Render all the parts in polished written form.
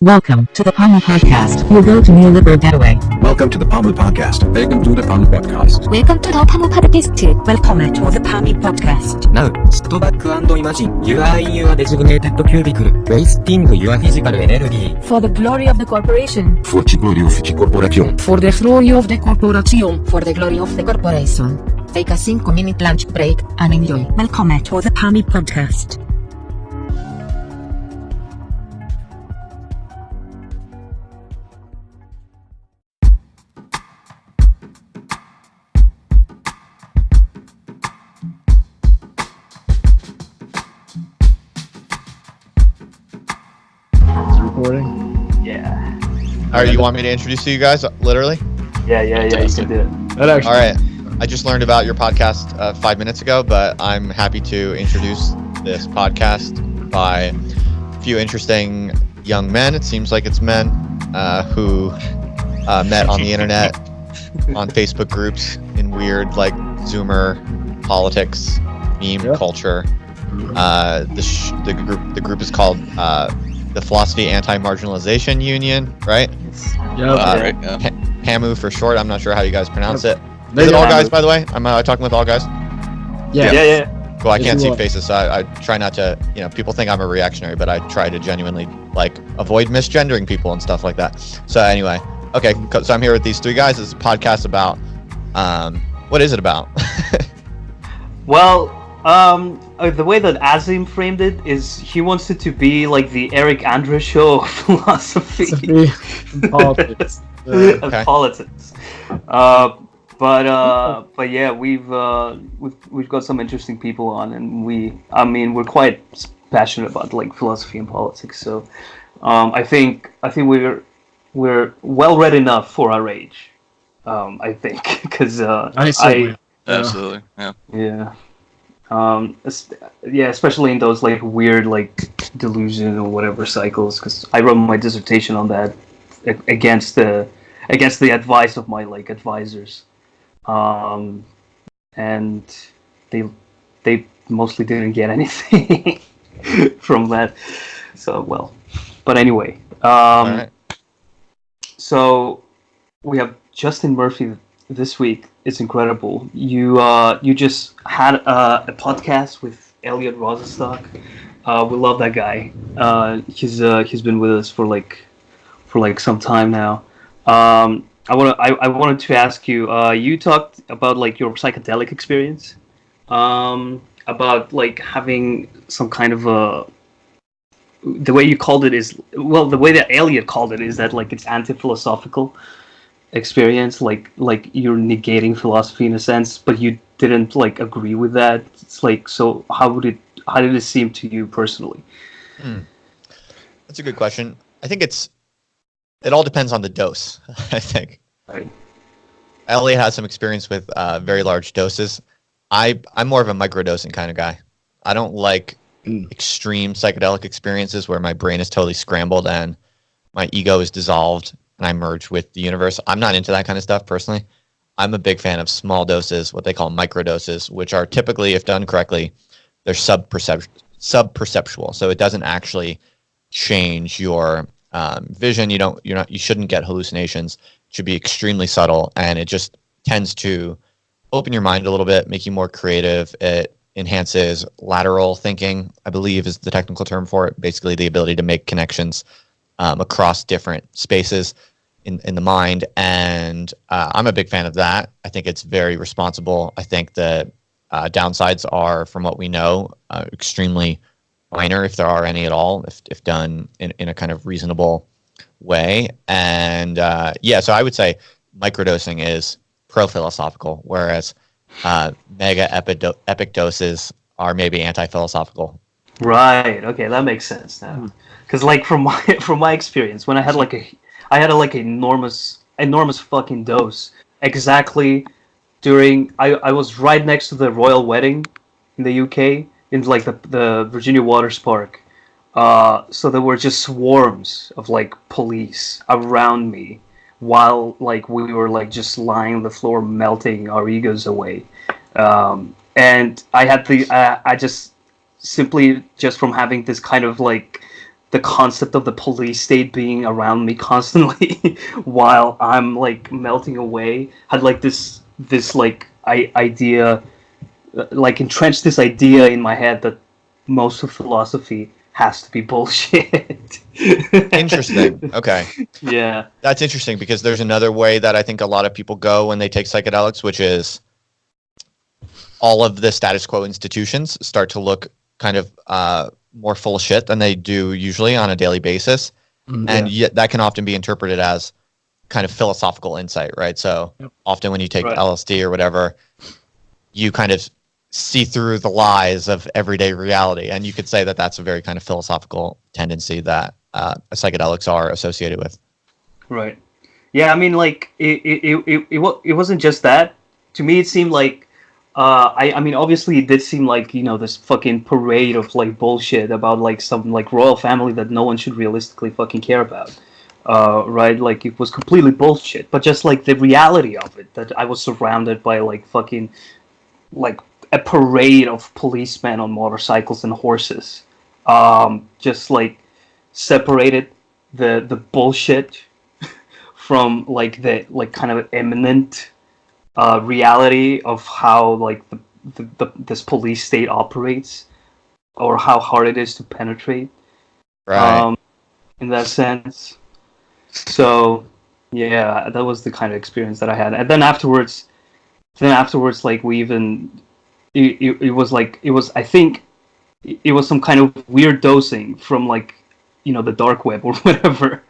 Welcome to the PAMU podcast. We'll go to neoliberal getaway. Welcome to the PAMU podcast. Welcome to the PAMU podcast. Welcome to the PAMU podcast. Welcome to the PAMU podcast. Now, sit back and imagine you are in your designated cubicle, wasting your physical energy. For the glory of the corporation. For the glory of the corporation. For the glory of the corporation. For the glory of the corporation. Take a 5-minute lunch break and enjoy. Welcome to the PAMU podcast. Yeah. Alright, you want me to introduce you guys, literally? Yeah, you can do it. Alright, I just learned about your podcast 5 minutes ago, but I'm happy to introduce this podcast by a few interesting young men. It seems like it's men who met on the internet, on Facebook groups, in weird, like, Zoomer politics, meme culture. The group is called the Philosophy Anti-Marginalisation Union, right? PAMU for short. I'm not sure how you guys pronounce it. Is it all guys, by the way? Am I talking with all guys? Yeah. Cool. I can't see faces, so I try not to. People think I'm a reactionary, but I try to genuinely avoid misgendering people and stuff like that. So anyway, okay. So I'm here with these three guys. It's a podcast about. What is it about? Well, the way that Azim framed it is he wants it to be like the Eric Andre show of philosophy and politics. and politics. But yeah, we've got some interesting people on, and we're quite passionate about like philosophy and politics. So I think we're well read enough for our age. I think because Absolutely, yeah. Especially in those like weird like delusion or whatever cycles, because I wrote my dissertation on that against the advice of my like advisors, and they mostly didn't get anything from that. So but anyway, Right. So we have Justin Murphy this week. It's incredible. You just had a podcast with Elliot Rosenstock. We love that guy. He's been with us for some time now. I wanted to ask you. You talked about like your psychedelic experience. About like having some kind of the way you called it is the way that Elliot called it is that like it's anti-philosophical experience, like you're negating philosophy in a sense, but you didn't like agree with that. It's like, so how did it seem to you personally? That's a good question. I think it all depends on the dose. I think. Right. Elliot has some experience with very large doses. I'm more of a microdosing kind of guy. I don't like extreme psychedelic experiences where my brain is totally scrambled and my ego is dissolved and I merge with the universe. I'm not into that kind of stuff personally. I'm a big fan of small doses, what they call microdoses, which are typically, if done correctly, they're sub-perceptual. So it doesn't actually change your vision. You shouldn't get hallucinations. It should be extremely subtle, and it just tends to open your mind a little bit, make you more creative. It enhances lateral thinking, I believe is the technical term for it. Basically, the ability to make connections across different spaces in the mind, and I'm a big fan of that. I think it's very responsible. I think the downsides are, from what we know, extremely minor, if there are any at all, if done in a kind of reasonable way. And so I would say microdosing is pro-philosophical, whereas mega epic doses are maybe anti-philosophical. Right. Okay, that makes sense now. Because like from my experience, when I had an enormous fucking dose exactly during I was right next to the royal wedding in the UK in like the Virginia Waters Park. So there were just swarms of like police around me while like we were like just lying on the floor melting our egos away. And I had I just simply just from having this kind of like the concept of the police state being around me constantly while I'm like melting away had like this like idea, like entrenched this idea in my head that most of philosophy has to be bullshit. Interesting. Okay. Yeah. That's interesting because there's another way that I think a lot of people go when they take psychedelics, which is all of the status quo institutions start to look kind of more full of shit than they do usually on a daily basis. And yet that can often be interpreted as kind of philosophical insight, right? So often when you take LSD or whatever, you kind of see through the lies of everyday reality. And you could say that that's a very kind of philosophical tendency that psychedelics are associated with. Right. Yeah, I mean, like, it wasn't just that. To me, it seemed like, I mean, obviously it did seem like, you know, this fucking parade of, like, bullshit about, like, some, like, royal family that no one should realistically fucking care about. Right? Like, it was completely bullshit. But just, like, the reality of it, that I was surrounded by, like, fucking, like, a parade of policemen on motorcycles and horses. Just, like, separated the bullshit from, like, the, like, kind of imminent reality of how, like, this police state operates, or how hard it is to penetrate. Right. In that sense. So, yeah, that was the kind of experience that I had. And then afterwards, like, we even, it was like, I think it was some kind of weird dosing from, like, you know, the dark web or whatever.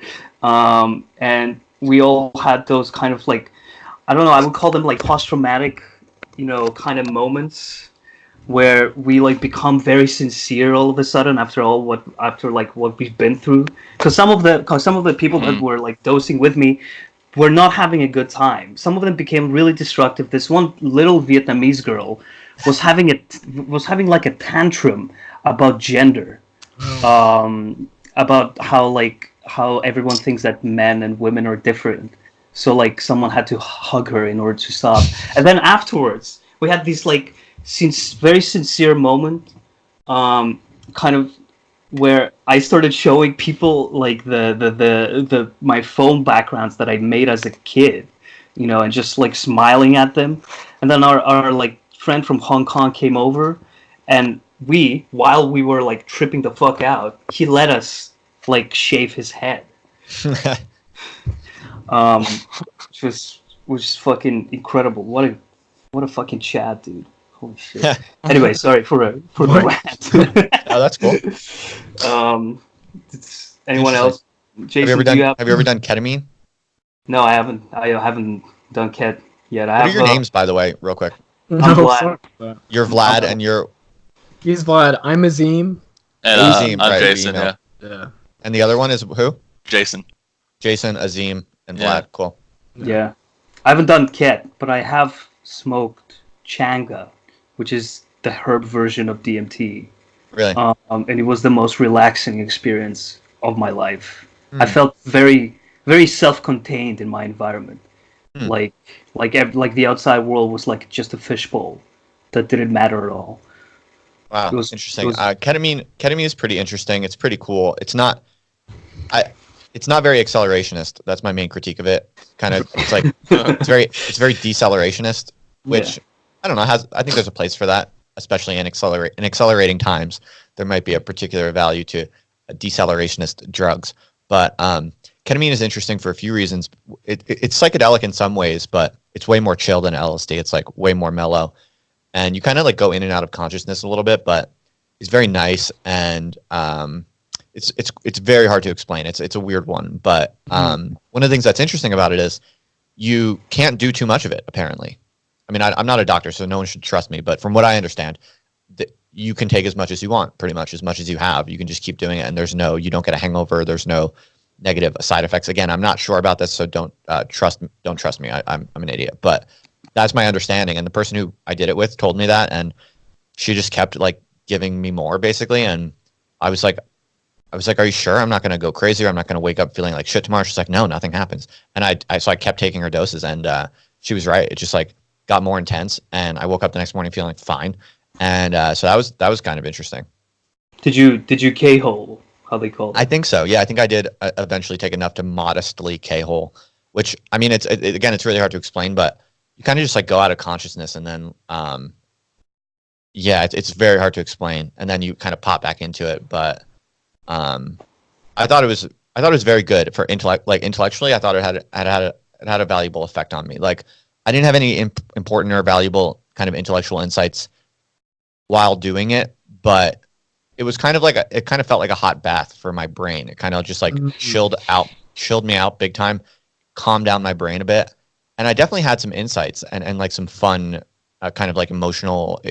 And we all had those kind of, like, I don't know, I would call them, like, post-traumatic, you know, kind of moments where we, like, become very sincere all of a sudden after what we've been through. Because some of the people that were, like, dosing with me were not having a good time. Some of them became really destructive. This one little Vietnamese girl was having like a tantrum about gender, about how everyone thinks that men and women are different. So, like, someone had to hug her in order to stop. And then afterwards, we had this, like, very sincere moment, kind of where I started showing people, like, the my phone backgrounds that I made as a kid, you know, and just, like, smiling at them. And then our like friend from Hong Kong came over, and while we were, like, tripping the fuck out, he let us, like, shave his head. Which was fucking incredible. What a fucking Chad, dude. Holy shit. Anyway, sorry for the rant. Oh, that's cool. Anyone else? Jason, have you ever done ketamine? No, I haven't. I haven't done ket yet. What are your names, by the way, real quick? I'm Vlad. You're Vlad, and you're. He's Vlad. I'm Azim. And Azim, I'm right, Jason. Yeah. And the other one is who? Jason, Azim, and Vlad. Cool. Yeah. I haven't done ket, but I have smoked changa, which is the herb version of DMT. Really? And it was the most relaxing experience of my life. I felt very, very self-contained in my environment. Like the outside world was like just a fishbowl that didn't matter at all. Wow, interesting. Ketamine is pretty interesting. It's pretty cool. It's not very accelerationist. That's my main critique of it. Kind of, it's like it's very decelerationist, which I don't know. I think there's a place for that, especially in accelerating times. There might be a particular value to decelerationist drugs, but ketamine is interesting for a few reasons. It's psychedelic in some ways, but it's way more chill than LSD. It's like way more mellow, and you kind of like go in and out of consciousness a little bit, but it's very nice, and it's very hard to explain. It's a weird one, but one of the things that's interesting about it is you can't do too much of it, apparently. I mean, I'm not a doctor, so no one should trust me, but from what I understand, you can take as much as you want, pretty much as you have. You can just keep doing it, and you don't get a hangover. There's no negative side effects. Again, I'm not sure about this, so don't trust me. I'm an idiot, but that's my understanding. And the person who I did it with told me that, and she just kept like giving me more, basically. And I was like, are you sure? I'm not going to go crazy, or I'm not going to wake up feeling like shit tomorrow. She's like, no, nothing happens. And so I kept taking her doses, and she was right. It just like got more intense, and I woke up the next morning feeling fine. And so that was kind of interesting. Did you K-hole? how they call it. I think so. Yeah, I think I did eventually take enough to modestly K-hole, which I mean, again, it's really hard to explain, but you kind of just like go out of consciousness and then, yeah, it's very hard to explain, and then you kind of pop back into it. But I thought it was very good for intellectually. I thought it had a valuable effect on me. Like I didn't have any important or valuable kind of intellectual insights while doing it, but it was kind of like it kind of felt like a hot bath for my brain. It kind of just like chilled me out big time, calmed down my brain a bit, and I definitely had some insights and like some fun kind of like emotional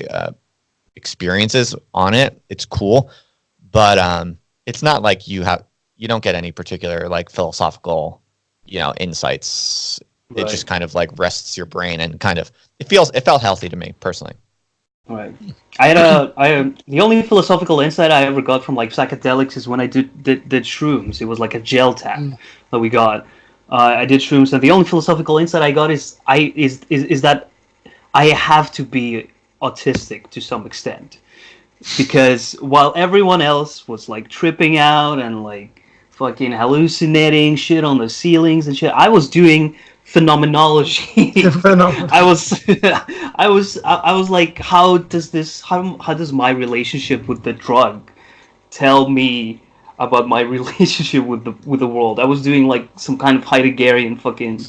experiences on it. It's cool, but it's not like you don't get any particular like philosophical insights. Right. It just kind of like rests your brain and kind of it felt healthy to me personally. Right. I had the only philosophical insight I ever got from like psychedelics is when I did shrooms. It was like a gel tap that we got. I did shrooms, and the only philosophical insight I got is that I have to be autistic to some extent, because while everyone else was like tripping out and like fucking hallucinating shit on the ceilings and shit, I was doing phenomenology. I was like, how does my relationship with the drug tell me about my relationship with the world? I was doing like some kind of Heideggerian fucking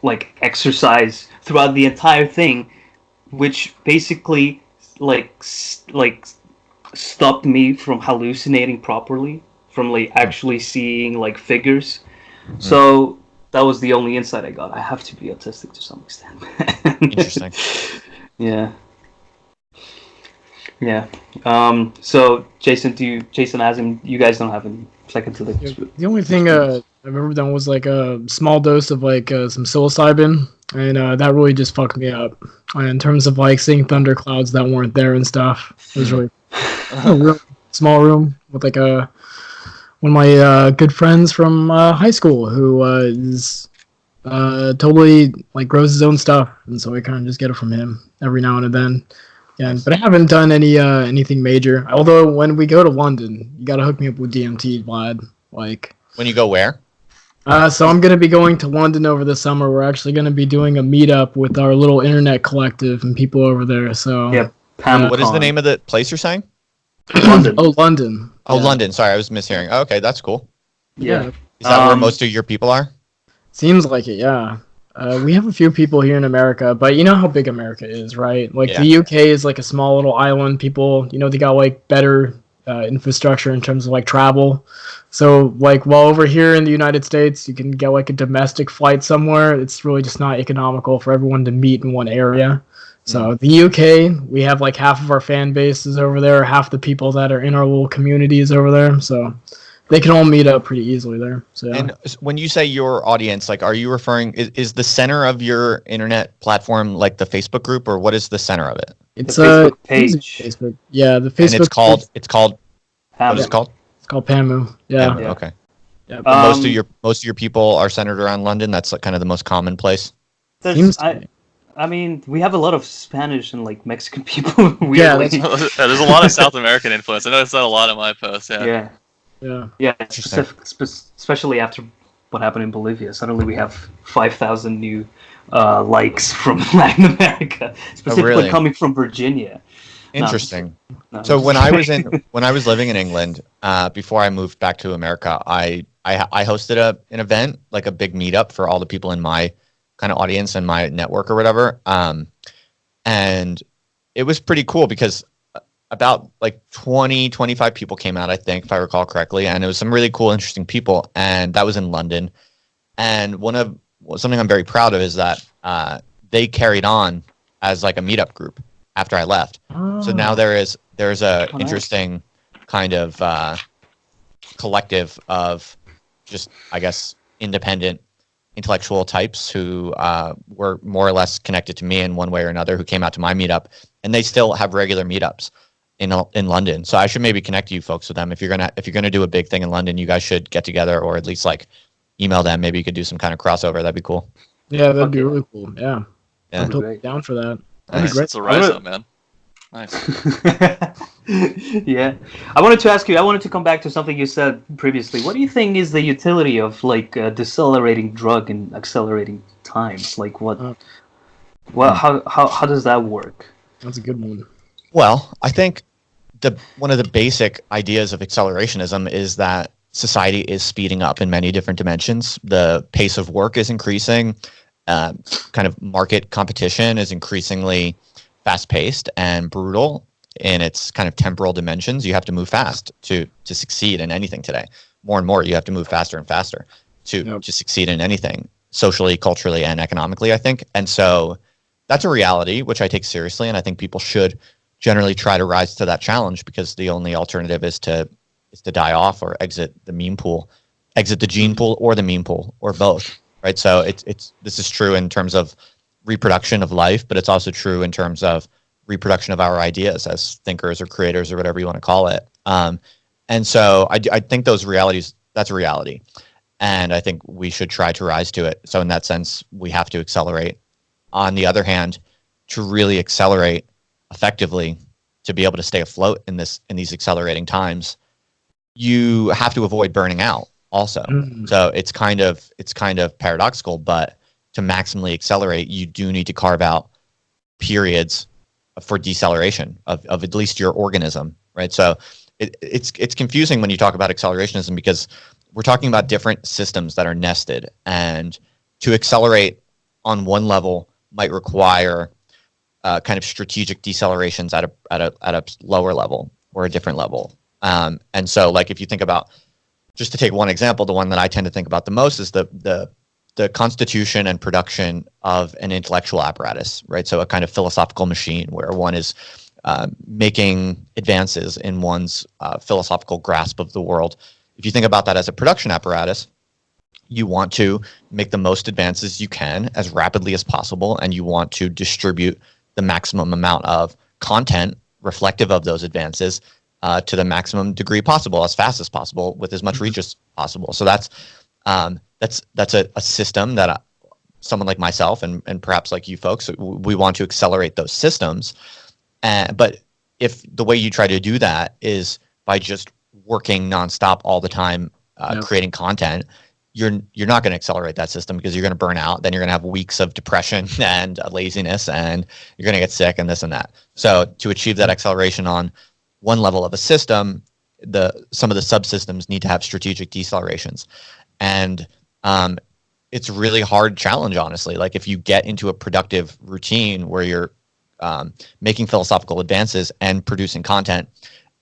like exercise throughout the entire thing, which basically like stopped me from hallucinating properly, from like actually seeing like figures. So that was the only insight I got. I have to be autistic to some extent. Interesting. Yeah. So Jason, Azim, you guys don't have any psychedelics? Yeah, the only thing I remember done was like a small dose of like some psilocybin, and that really just fucked me up. In terms of like seeing thunderclouds that weren't there and stuff, it was really a real small room with like one of my good friends from high school who is totally like grows his own stuff, and so I kind of just get it from him every now and then. Yeah, but I haven't done anything major. Although when we go to London, you gotta hook me up with DMT, Vlad. Like when you go where? So I'm gonna be going to London over the summer. We're actually gonna be doing a meetup with our little internet collective and people over there. So yeah, PAMU. What is the name of the place you're saying? London. Oh, London. Oh, yeah. London. Sorry, I was mishearing. Oh, okay, that's cool. Yeah. Is that where most of your people are? Seems like it, yeah. We have a few people here in America, but you know how big America is, right? Like the UK is like a small little island. People, they got like better infrastructure in terms of like travel. So like while over here in the United States, you can get like a domestic flight somewhere. It's really just not economical for everyone to meet in one area. So the UK, we have like half of our fan base is over there, half the people that are in our little communities over there. So they can all meet up pretty easily there. So and when you say your audience, like, are you referring is the center of your internet platform like the Facebook group, or what is the center of it? It's the Facebook page. Facebook. Yeah, the Facebook. And it's called. PAMU. What is it called? It's called PAMU. Yeah. PAMU, okay. Yeah. Most of your people are centered around London. That's like kind of the most common place. I mean, we have a lot of Spanish and like Mexican people. Yeah, there's a lot of South American influence. I noticed that a lot of my posts. Yeah. Especially after what happened in Bolivia. Suddenly we have 5,000 new likes from Latin America, specifically coming from Virginia. Interesting. So when I was living in England, before I moved back to America, I hosted an event, like a big meetup for all the people in my kind of audience and my network or whatever. And it was pretty cool because about like 25 people came out, I think, if I recall correctly. And it was some really cool, interesting people. And that was in London. And something I'm very proud of is that they carried on as like a meetup group after I left. So now there's a interesting kind of collective of just, I guess, independent intellectual types who were more or less connected to me in one way or another, who came out to my meetup, and they still have regular meetups in London. So I should maybe connect you folks with them. If you're gonna do a big thing in London, you guys should get together, or at least like email them. Maybe you could do some kind of crossover. That'd be cool. Yeah, that'd be really cool. Yeah. I'm totally down for that. Nice. It's a rise up, man. Nice. Yeah, I wanted to ask you. I wanted to come back to something you said previously. What do you think is the utility of like a decelerating drug and accelerating time? Like how does that work? That's a good one. Well, I think one of the basic ideas of accelerationism is that society is speeding up in many different dimensions. The pace of work is increasing. Kind of market competition is increasingly fast-paced and brutal in its kind of temporal dimensions. You have to move fast to succeed in anything today. More and more, you have to move faster and faster to succeed in anything, socially, culturally, and economically, I think. And so that's a reality, which I take seriously, and I think people should generally try to rise to that challenge, because the only alternative is to die off or exit the meme pool, exit the gene pool or the meme pool, or both, right? So this is true in terms of reproduction of life, but it's also true in terms of reproduction of our ideas as thinkers or creators or whatever you want to call it. And so I think those realities, that's a reality. And I think we should try to rise to it. So in that sense, we have to accelerate. On the other hand, to really accelerate effectively, to be able to stay afloat in these accelerating times, you have to avoid burning out also. So it's kind of paradoxical, but to maximally accelerate, you do need to carve out periods for deceleration of at least your organism, right? So it's confusing when you talk about accelerationism, because we're talking about different systems that are nested, and to accelerate on one level might require kind of strategic decelerations at a lower level or a different level. And so, like, if you think about, just to take one example, the one that I tend to think about the most is the constitution and production of an intellectual apparatus, right? So a kind of philosophical machine where one is making advances in one's philosophical grasp of the world. If you think about that as a production apparatus, you want to make the most advances you can as rapidly as possible, and you want to distribute the maximum amount of content reflective of those advances to the maximum degree possible, as fast as possible, with as much reach as possible. So that's a system that someone like myself and perhaps like you folks, we want to accelerate those systems. But if the way you try to do that is by just working nonstop all the time, creating content, you're not going to accelerate that system, because you're going to burn out. Then you're going to have weeks of depression and laziness, and you're going to get sick and this and that. So to achieve that acceleration on one level of a system, some of the subsystems need to have strategic decelerations. And it's a really hard challenge, honestly. Like, if you get into a productive routine where you're making philosophical advances and producing content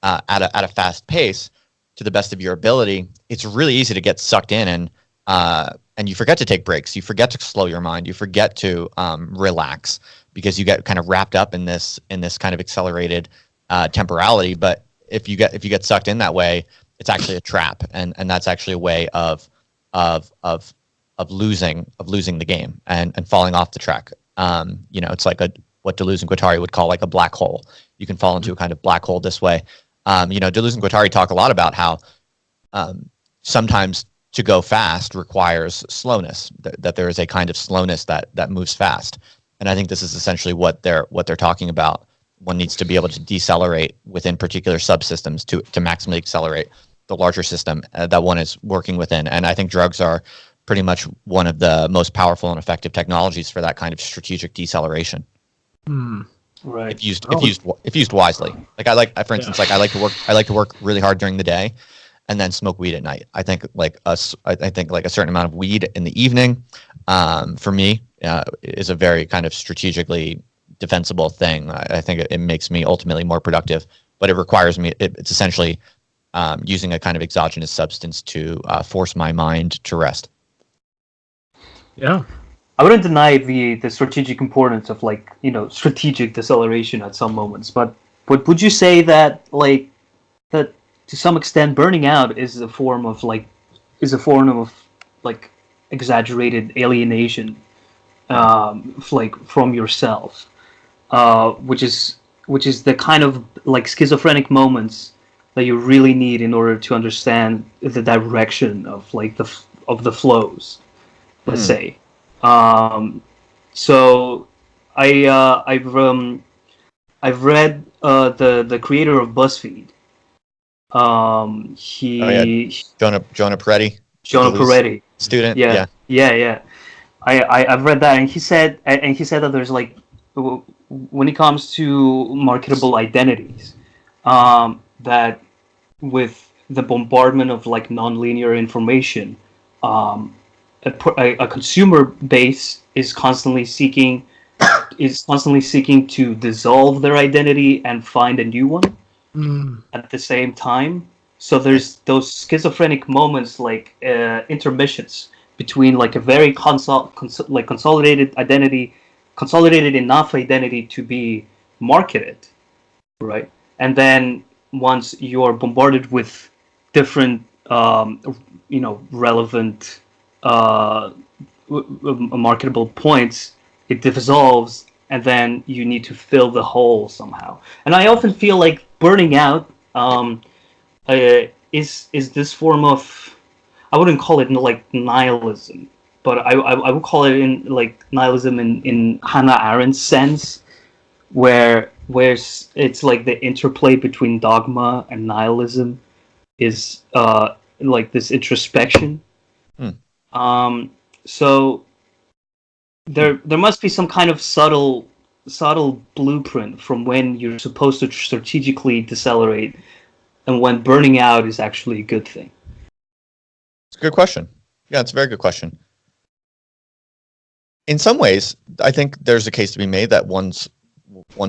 at a fast pace to the best of your ability, it's really easy to get sucked in, and you forget to take breaks. You forget to slow your mind. You forget to relax, because you get kind of wrapped up in this kind of accelerated temporality. But if you get sucked in that way, it's actually a trap, and that's actually a way of losing the game and falling off the track. It's like what Deleuze and Guattari would call like a black hole. You can fall into a kind of black hole this way. Deleuze and Guattari talk a lot about how sometimes to go fast requires slowness, that there is a kind of slowness that moves fast. And I think this is essentially what they're talking about. One needs to be able to decelerate within particular subsystems to maximally accelerate the larger system that one is working within. And I think drugs are pretty much one of the most powerful and effective technologies for that kind of strategic deceleration. Right. If used wisely. Like, I like to work really hard during the day, and then smoke weed at night. I think like a certain amount of weed in the evening, for me, is a very kind of strategically defensible thing. I think it makes me ultimately more productive, but it requires me. It's essentially using a kind of exogenous substance to force my mind to rest. Yeah. I wouldn't deny the strategic importance of strategic deceleration at some moments, but would you say that that to some extent burning out is a form of exaggerated alienation from yourself, which is the kind of schizophrenic moments that you really need in order to understand the direction of the flows, let's say. So I've read the creator of BuzzFeed. Jonah Peretti. Jonah Peretti. Student. Yeah. I've read that, and he said that there's like, when it comes to marketable identities, that with the bombardment of like nonlinear information, a consumer base is constantly seeking to dissolve their identity and find a new one at the same time. So there's those schizophrenic moments, like intermissions between like a very consolidated identity, consolidated enough identity to be marketed, right? And then once you're bombarded with different, relevant, marketable points, it dissolves, and then you need to fill the hole somehow. And I often feel like burning out is this form of, I wouldn't call it like nihilism, but I would call it in like nihilism in Hannah Arendt's sense, where it's like the interplay between dogma and nihilism is like this introspection. So there must be some kind of subtle blueprint from when you're supposed to strategically decelerate and when burning out is actually a good thing. It's a good question. Yeah, it's a very good question. In some ways, I think there's a case to be made that one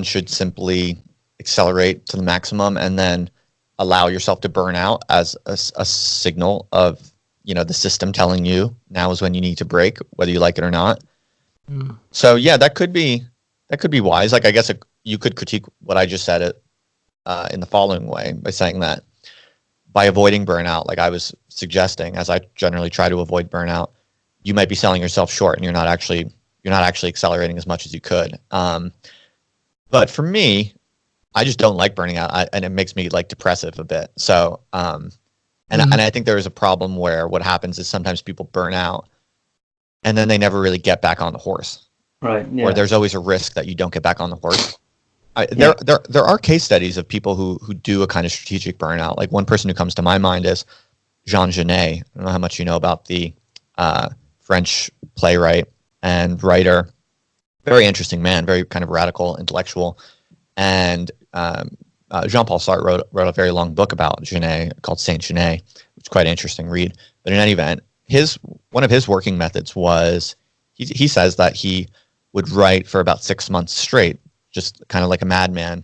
should simply accelerate to the maximum and then allow yourself to burn out as a signal of, the system telling you now is when you need to break, whether you like it or not. So yeah, that could be wise. Like, I guess you could critique what I just said in the following way, by saying that by avoiding burnout, like I was suggesting, as I generally try to avoid burnout, you might be selling yourself short, and you're not actually accelerating as much as you could. But for me, I just don't like burning out, and it makes me like depressive a bit. So, and I think there is a problem where what happens is sometimes people burn out, and then they never really get back on the horse. Right. Yeah. Or there's always a risk that you don't get back on the horse. There are case studies of people who do a kind of strategic burnout. Like, one person who comes to my mind is Jean Genet. I don't know how much you know about the French playwright and writer. Very interesting man, very kind of radical intellectual. And Jean-Paul Sartre wrote a very long book about Genet called Saint Genet, which is quite an interesting read. But in any event, one of his working methods was, he says that he would write for about 6 months straight, just kind of like a madman,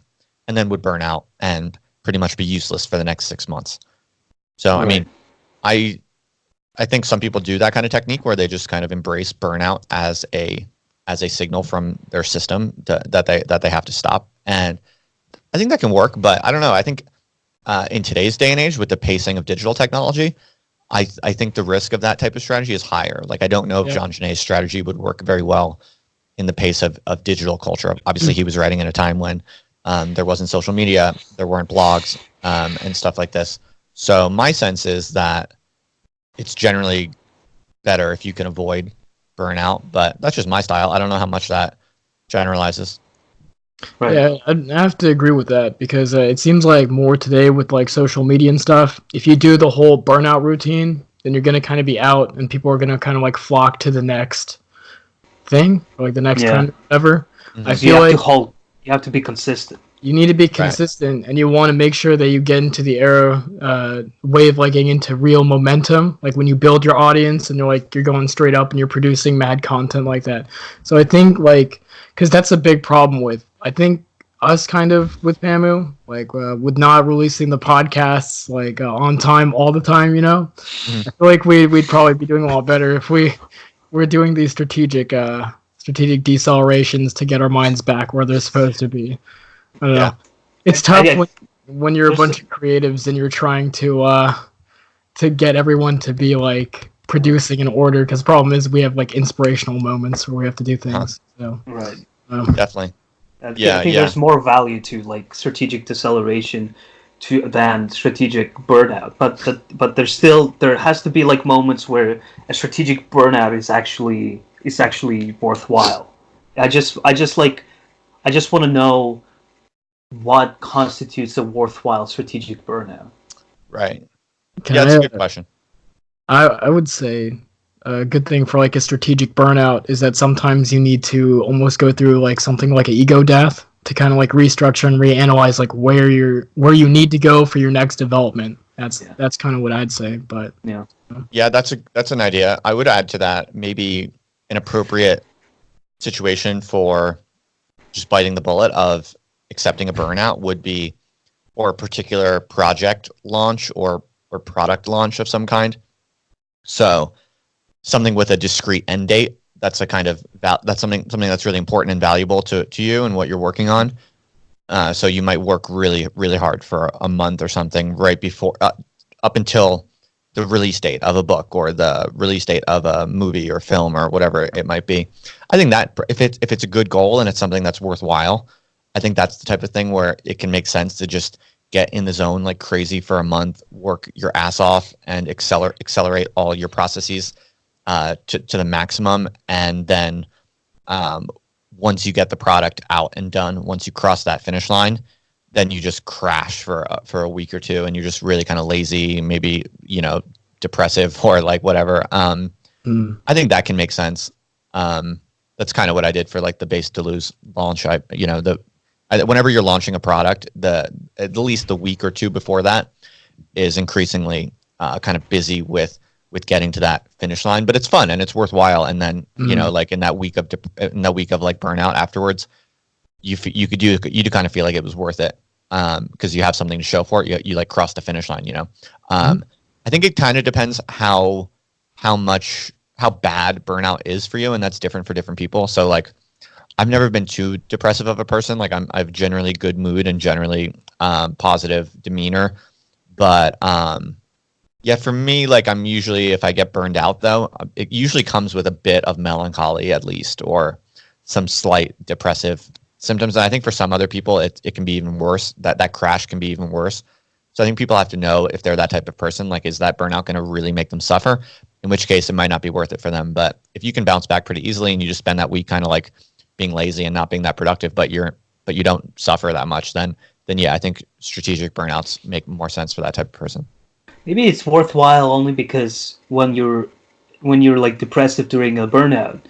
and then would burn out and pretty much be useless for the next 6 months. So, right. I mean, I think some people do that kind of technique where they just kind of embrace burnout as a signal from their system that they have to stop. And I think that can work, but I don't know. I think in today's day and age, with the pacing of digital technology, I think the risk of that type of strategy is higher. Like, I don't know if Jean Genet's strategy would work very well in the pace of digital culture. Obviously, he was writing at a time when there wasn't social media, there weren't blogs, and stuff like this. So my sense is that it's generally better if you can avoid burnout, but that's just my style. I don't know how much that generalizes. Right. Yeah, I have to agree with that, because it seems like more today with like social media and stuff, if you do the whole burnout routine, then you're going to kind of be out, and people are going to kind of like flock to the next thing, or like the next trend, or whatever. Mm-hmm. I feel like you have to be consistent. You need to be consistent, and you want to make sure that you get into the way of like getting into real momentum, like when you build your audience and you're going straight up and you're producing mad content like that. So I think because that's a big problem with, I think, us kind of with PAMU, with not releasing the podcasts on time all the time, I feel like we'd probably be doing a lot better if we're doing these strategic decelerations to get our minds back where they're supposed to be. I don't know. It's tough when you're a bunch of creatives and you're trying to get everyone to be producing in order, because the problem is we have inspirational moments where we have to do things. So right, definitely. I think there's more value to strategic deceleration than strategic burnout, but there has to be moments where a strategic burnout is actually worthwhile. I just want to know what constitutes a worthwhile strategic burnout? Right. Can Yeah, that's I, a good question. I would say a good thing for like a strategic burnout is that sometimes you need to almost go through like something like an ego death to kind of like restructure and reanalyze like where you need to go for your next development. That's kind of what I'd say. But Yeah, that's an idea. I would add to that maybe an appropriate situation for just biting the bullet of accepting a burnout would be or a particular project launch or product launch of some kind. So something with a discrete end date. That's a kind of that's something that's really important and valuable to you and what you're working on. So you might work really, really hard for a month or something right before up until the release date of a book or the release date of a movie or film or whatever it might be. I think that if it's a good goal and it's something that's worthwhile, I think that's the type of thing where it can make sense to just get in the zone like crazy for a month, work your ass off, and accelerate all your processes to the maximum, and then once you get the product out and done, once you cross that finish line, then you just crash for a week or two, and you're just really kind of lazy, maybe depressive or like whatever. I think that can make sense. That's kind of what I did for like the Base Deleuze launch. Whenever you're launching a product, at least the week or two before that is increasingly kind of busy with getting to that finish line, but it's fun and it's worthwhile. And then like in that week of like burnout afterwards, you kind of feel like it was worth it because you have something to show for it. You like cross the finish line. I think it kind of depends how bad burnout is for you, and that's different for different people. So like, I've never been too depressive of a person. Like I've generally good mood and generally positive demeanor, but yeah, for me, like I'm usually, if I get burned out though, it usually comes with a bit of melancholy at least, or some slight depressive symptoms. And I think for some other people, it can be even worse. That crash can be even worse. So I think people have to know if they're that type of person, like, is that burnout going to really make them suffer? In which case it might not be worth it for them. But if you can bounce back pretty easily and you just spend that week kind of like being lazy and not being that productive, but you don't suffer that much, then yeah, I think strategic burnouts make more sense for that type of person. Maybe it's worthwhile only because when you're like depressive during a burnout,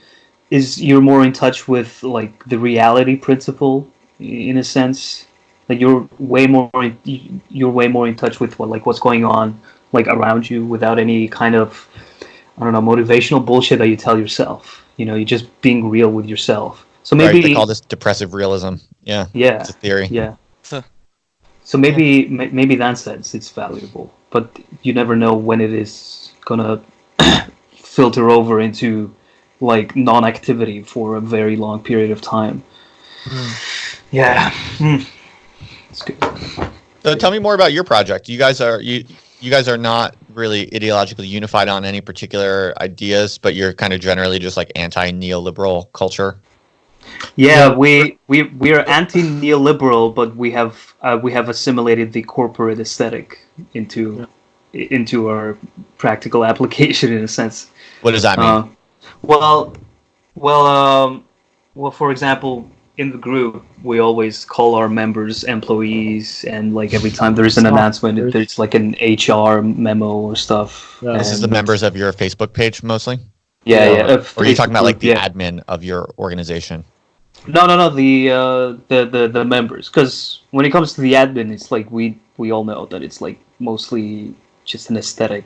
you're more in touch with like the reality principle in a sense. Like you're way more in touch with what's going on like around you without any kind of, I don't know, motivational bullshit that you tell yourself. You're just being real with yourself. So maybe right, they call this depressive realism. Yeah. It's a theory. Yeah. So maybe in that sense it's valuable, but you never know when it is gonna filter over into like non-activity for a very long period of time. Yeah. It's good. So tell me more about your project. You guys are not really ideologically unified on any particular ideas, but you're kind of generally just like anti-neoliberal culture. Yeah, we are anti-neoliberal, but we have assimilated the corporate aesthetic into our practical application in a sense. What does that mean? Well, for example, in the group, we always call our members employees, and like every time there's an announcement, there's like an HR memo or stuff. Yeah. This is the members of your Facebook page mostly? Yeah. Or are you talking about like the admin of your organization? No, the members. Because when it comes to the admin, it's like we all know that it's like mostly just an aesthetic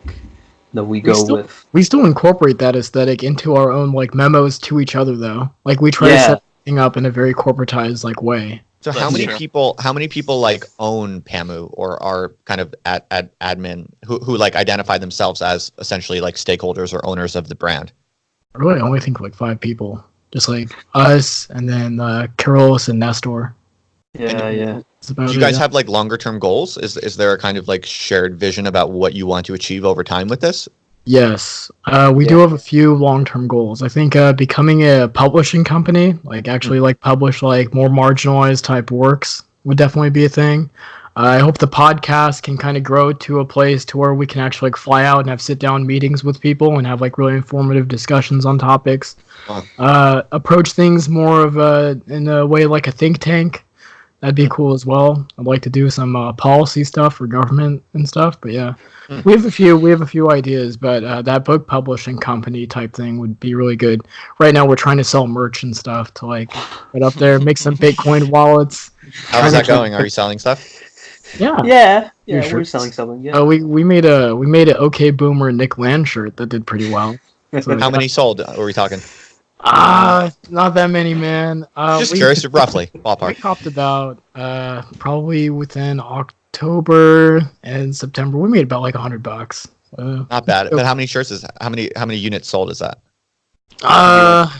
that we go with. We still incorporate that aesthetic into our own like memos to each other, though. Like we try to set everything up in a very corporatized like way. So how many people like own PAMU or are kind of at admin who like identify themselves as essentially like stakeholders or owners of the brand? I really only think like 5 people. Just like us, and then Karolis and Nestor. Yeah. Do you guys have like longer term goals? Is there a kind of like shared vision about what you want to achieve over time with this? Yes, we do have a few long term goals. I think becoming a publishing company, like actually like publish like more marginalized type works, would definitely be a thing. I hope the podcast can kind of grow to a place to where we can actually like fly out and have sit down meetings with people and have like really informative discussions on topics. Approach things more of in a way like a think tank. that'd be cool as well. I'd like to do some policy stuff for government and stuff. But yeah, we have a few ideas. But that book publishing company type thing would be really good. Right now, we're trying to sell merch and stuff to like get up there, make some Bitcoin wallets. How is that going? Are you selling stuff? Yeah. We're selling something. Yeah. We made a OK Boomer Nick Land shirt that did pretty well. So, How many sold? Are we talking? Not that many, man. Just curious, roughly, We ballpark. copped about probably within October and September. We made about like $100. Not bad. But how many shirts is how many units sold is that? I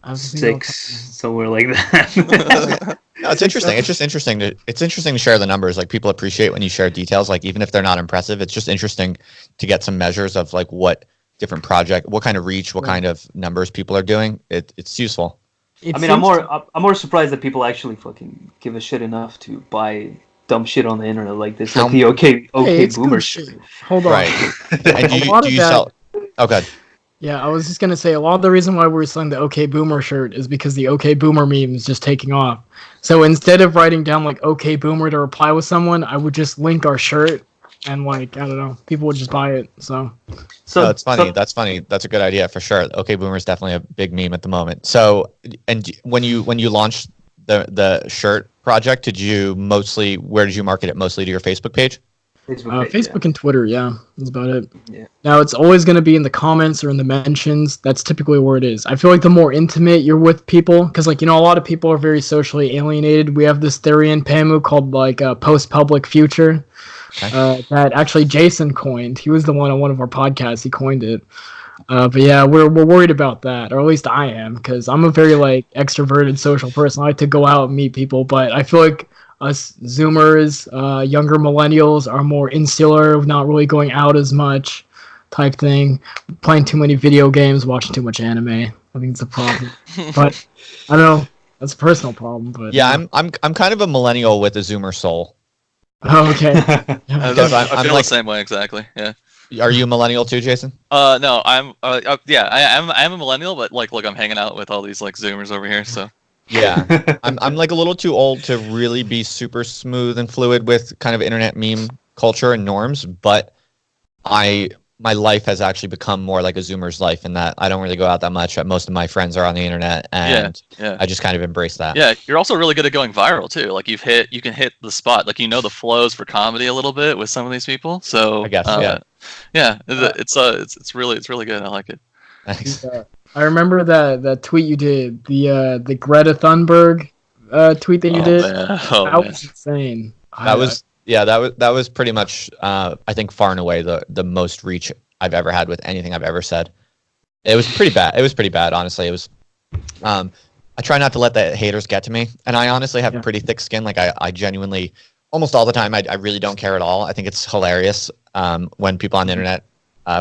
was thinking 6, somewhere like that. No, it's interesting. It's just interesting to share the numbers. Like people appreciate when you share details. Like even if they're not impressive, it's just interesting to get some measures of like what different project, what kind of reach, what kind of numbers people are doing. It's useful. I mean, I'm more surprised that people actually fucking give a shit enough to buy dumb shit on the internet like this, like the OK it's Boomer good shit. shit. Hold on. Right. And do you sell? Oh, good. Yeah, I was just gonna say a lot of the reason why we're selling the OK Boomer shirt is because the OK Boomer meme is just taking off. So instead of writing down like OK Boomer to reply with someone, I would just link our shirt and like I don't know, people would just buy it. So That's funny. That's funny. That's a good idea for sure. OK Boomer is definitely a big meme at the moment. So, and when you launched the shirt project, where did you market it? Mostly to your Facebook page? Facebook and Twitter, yeah, that's about it. Yeah. Now it's always going to be in the comments or in the mentions. That's typically where it is. I feel like the more intimate you're with people, because like a lot of people are very socially alienated. We have this theory in PAMU called like post-public future that actually Jason coined. He was the one on one of our podcasts. He coined it. But yeah, we're worried about that, or at least I am, because I'm a very like extroverted social person. I like to go out and meet people, but I feel like us Zoomers, younger millennials are more insular, not really going out as much type thing, playing too many video games, watching too much anime. I think it's a problem. But I don't know, that's a personal problem. But yeah, I'm kind of a millennial with a Zoomer soul. Oh, okay. I feel the same way exactly. Yeah. Are you a millennial too, Jason? No, I'm. Yeah, I'm a millennial, but like, look, I'm hanging out with all these like Zoomers over here, so. Yeah, I'm like a little too old to really be super smooth and fluid with kind of internet meme culture and norms, but my life has actually become more like a Zoomer's life in that I don't really go out that much. Most of my friends are on the internet, and I just kind of embrace that. Yeah, you're also really good at going viral too. Like you can hit the spot. Like the flows for comedy a little bit with some of these people. So I guess it's really good. I like it. Thanks. I remember that tweet you did, the Greta Thunberg tweet that you did. Man. That was insane. That was pretty much I think far and away the most reach I've ever had with anything I've ever said. It was pretty bad. It was pretty bad, honestly. It was I try not to let the haters get to me, and I honestly have a pretty thick skin. Like I genuinely almost all the time I really don't care at all. I think it's hilarious when people on the internet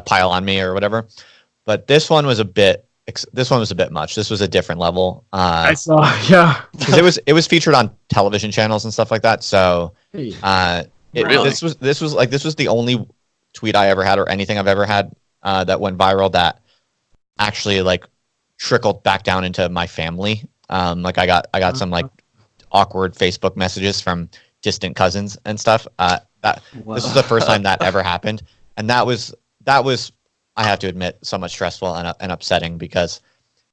pile on me or whatever. But this one was a bit much. This was a different level. I saw, yeah. Because it was featured on television channels and stuff like that. So Really? this was the only tweet I ever had or anything I've ever had that went viral that actually like trickled back down into my family. Like I got some like awkward Facebook messages from distant cousins and stuff. This was the first time that ever happened, and that was I have to admit so much stressful and upsetting, because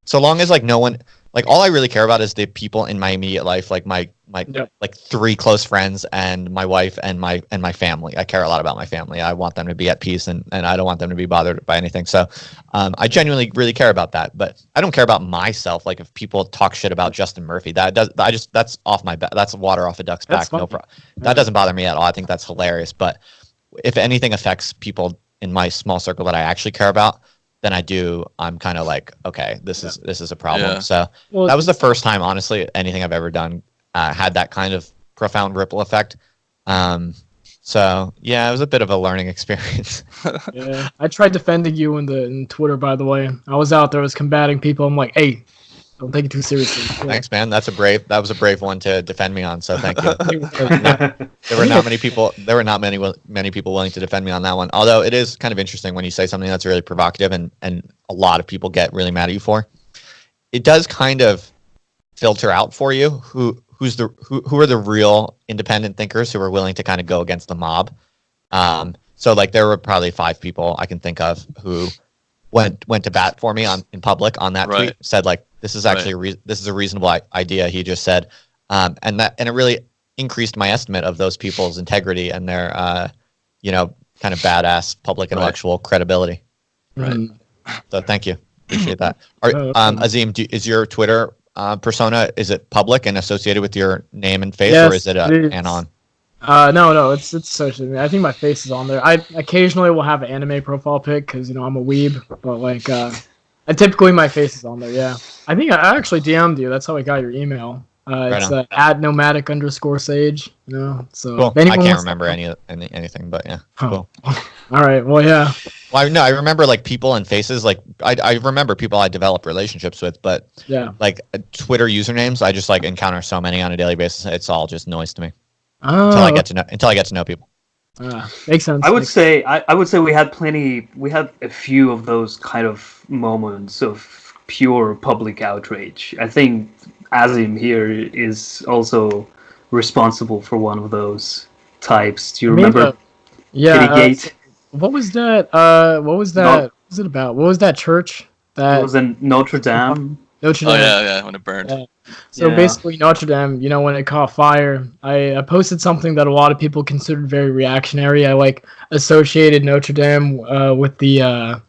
so long as like no one, like all I really care about is the people in my immediate life, like my like 3 close friends and my wife and my family. I care a lot about my family. I want them to be at peace, and I don't want them to be bothered by anything. So I genuinely really care about that, but I don't care about myself. Like if people talk shit about Justin Murphy, that's off my back. That's water off a duck's back. No problem. That doesn't bother me at all. I think that's hilarious. But if anything affects people in my small circle that I actually care about, then I'm kind of like, okay, this is a problem. Yeah. So that was the first time, honestly, anything I've ever done had that kind of profound ripple effect. So yeah, it was a bit of a learning experience. Yeah, I tried defending you in Twitter, by the way. I was out there, I was combating people. I'm like, hey, don't take it too seriously. Yeah. Thanks, man. That was a brave one to defend me on. So thank you. There were not many people willing to defend me on that one. Although it is kind of interesting when you say something that's really provocative and a lot of people get really mad at you for. It does kind of filter out for you who who are the real independent thinkers who are willing to kind of go against the mob. So like there were probably 5 people I can think of who went to bat for me in public on that tweet. Said like this is actually this is a reasonable idea. He just said, and it really increased my estimate of those people's integrity and their kind of badass public intellectual credibility. Right. So thank you, appreciate that. Azim, is your Twitter persona, is it public and associated with your name and face, or is it anon? No, it's associated. I think my face is on there. I occasionally will have an anime profile pic because I'm a weeb, but like typically my face is on there. Yeah, I think I actually DM'd you. That's how I got your email. It's at nomadic_sage. So cool. I can't remember anything, but yeah. Cool. All right. Well, yeah. Well, no, I remember like people and faces. Like I remember people I develop relationships with, but yeah, like Twitter usernames, I just like encounter so many on a daily basis. It's all just noise to me until I get to know people. Makes sense. I would say we had a few of those kind of moments of pure public outrage. I think Azim here is also responsible for one of those types. Do you remember? Pittygate? What was that? What was that? What was it about? What was that church? It was in Notre Dame. Notre Dame. Oh yeah, when it burned. Yeah. So basically, Notre Dame, when it caught fire, I posted something that a lot of people considered very reactionary. I like associated Notre Dame with the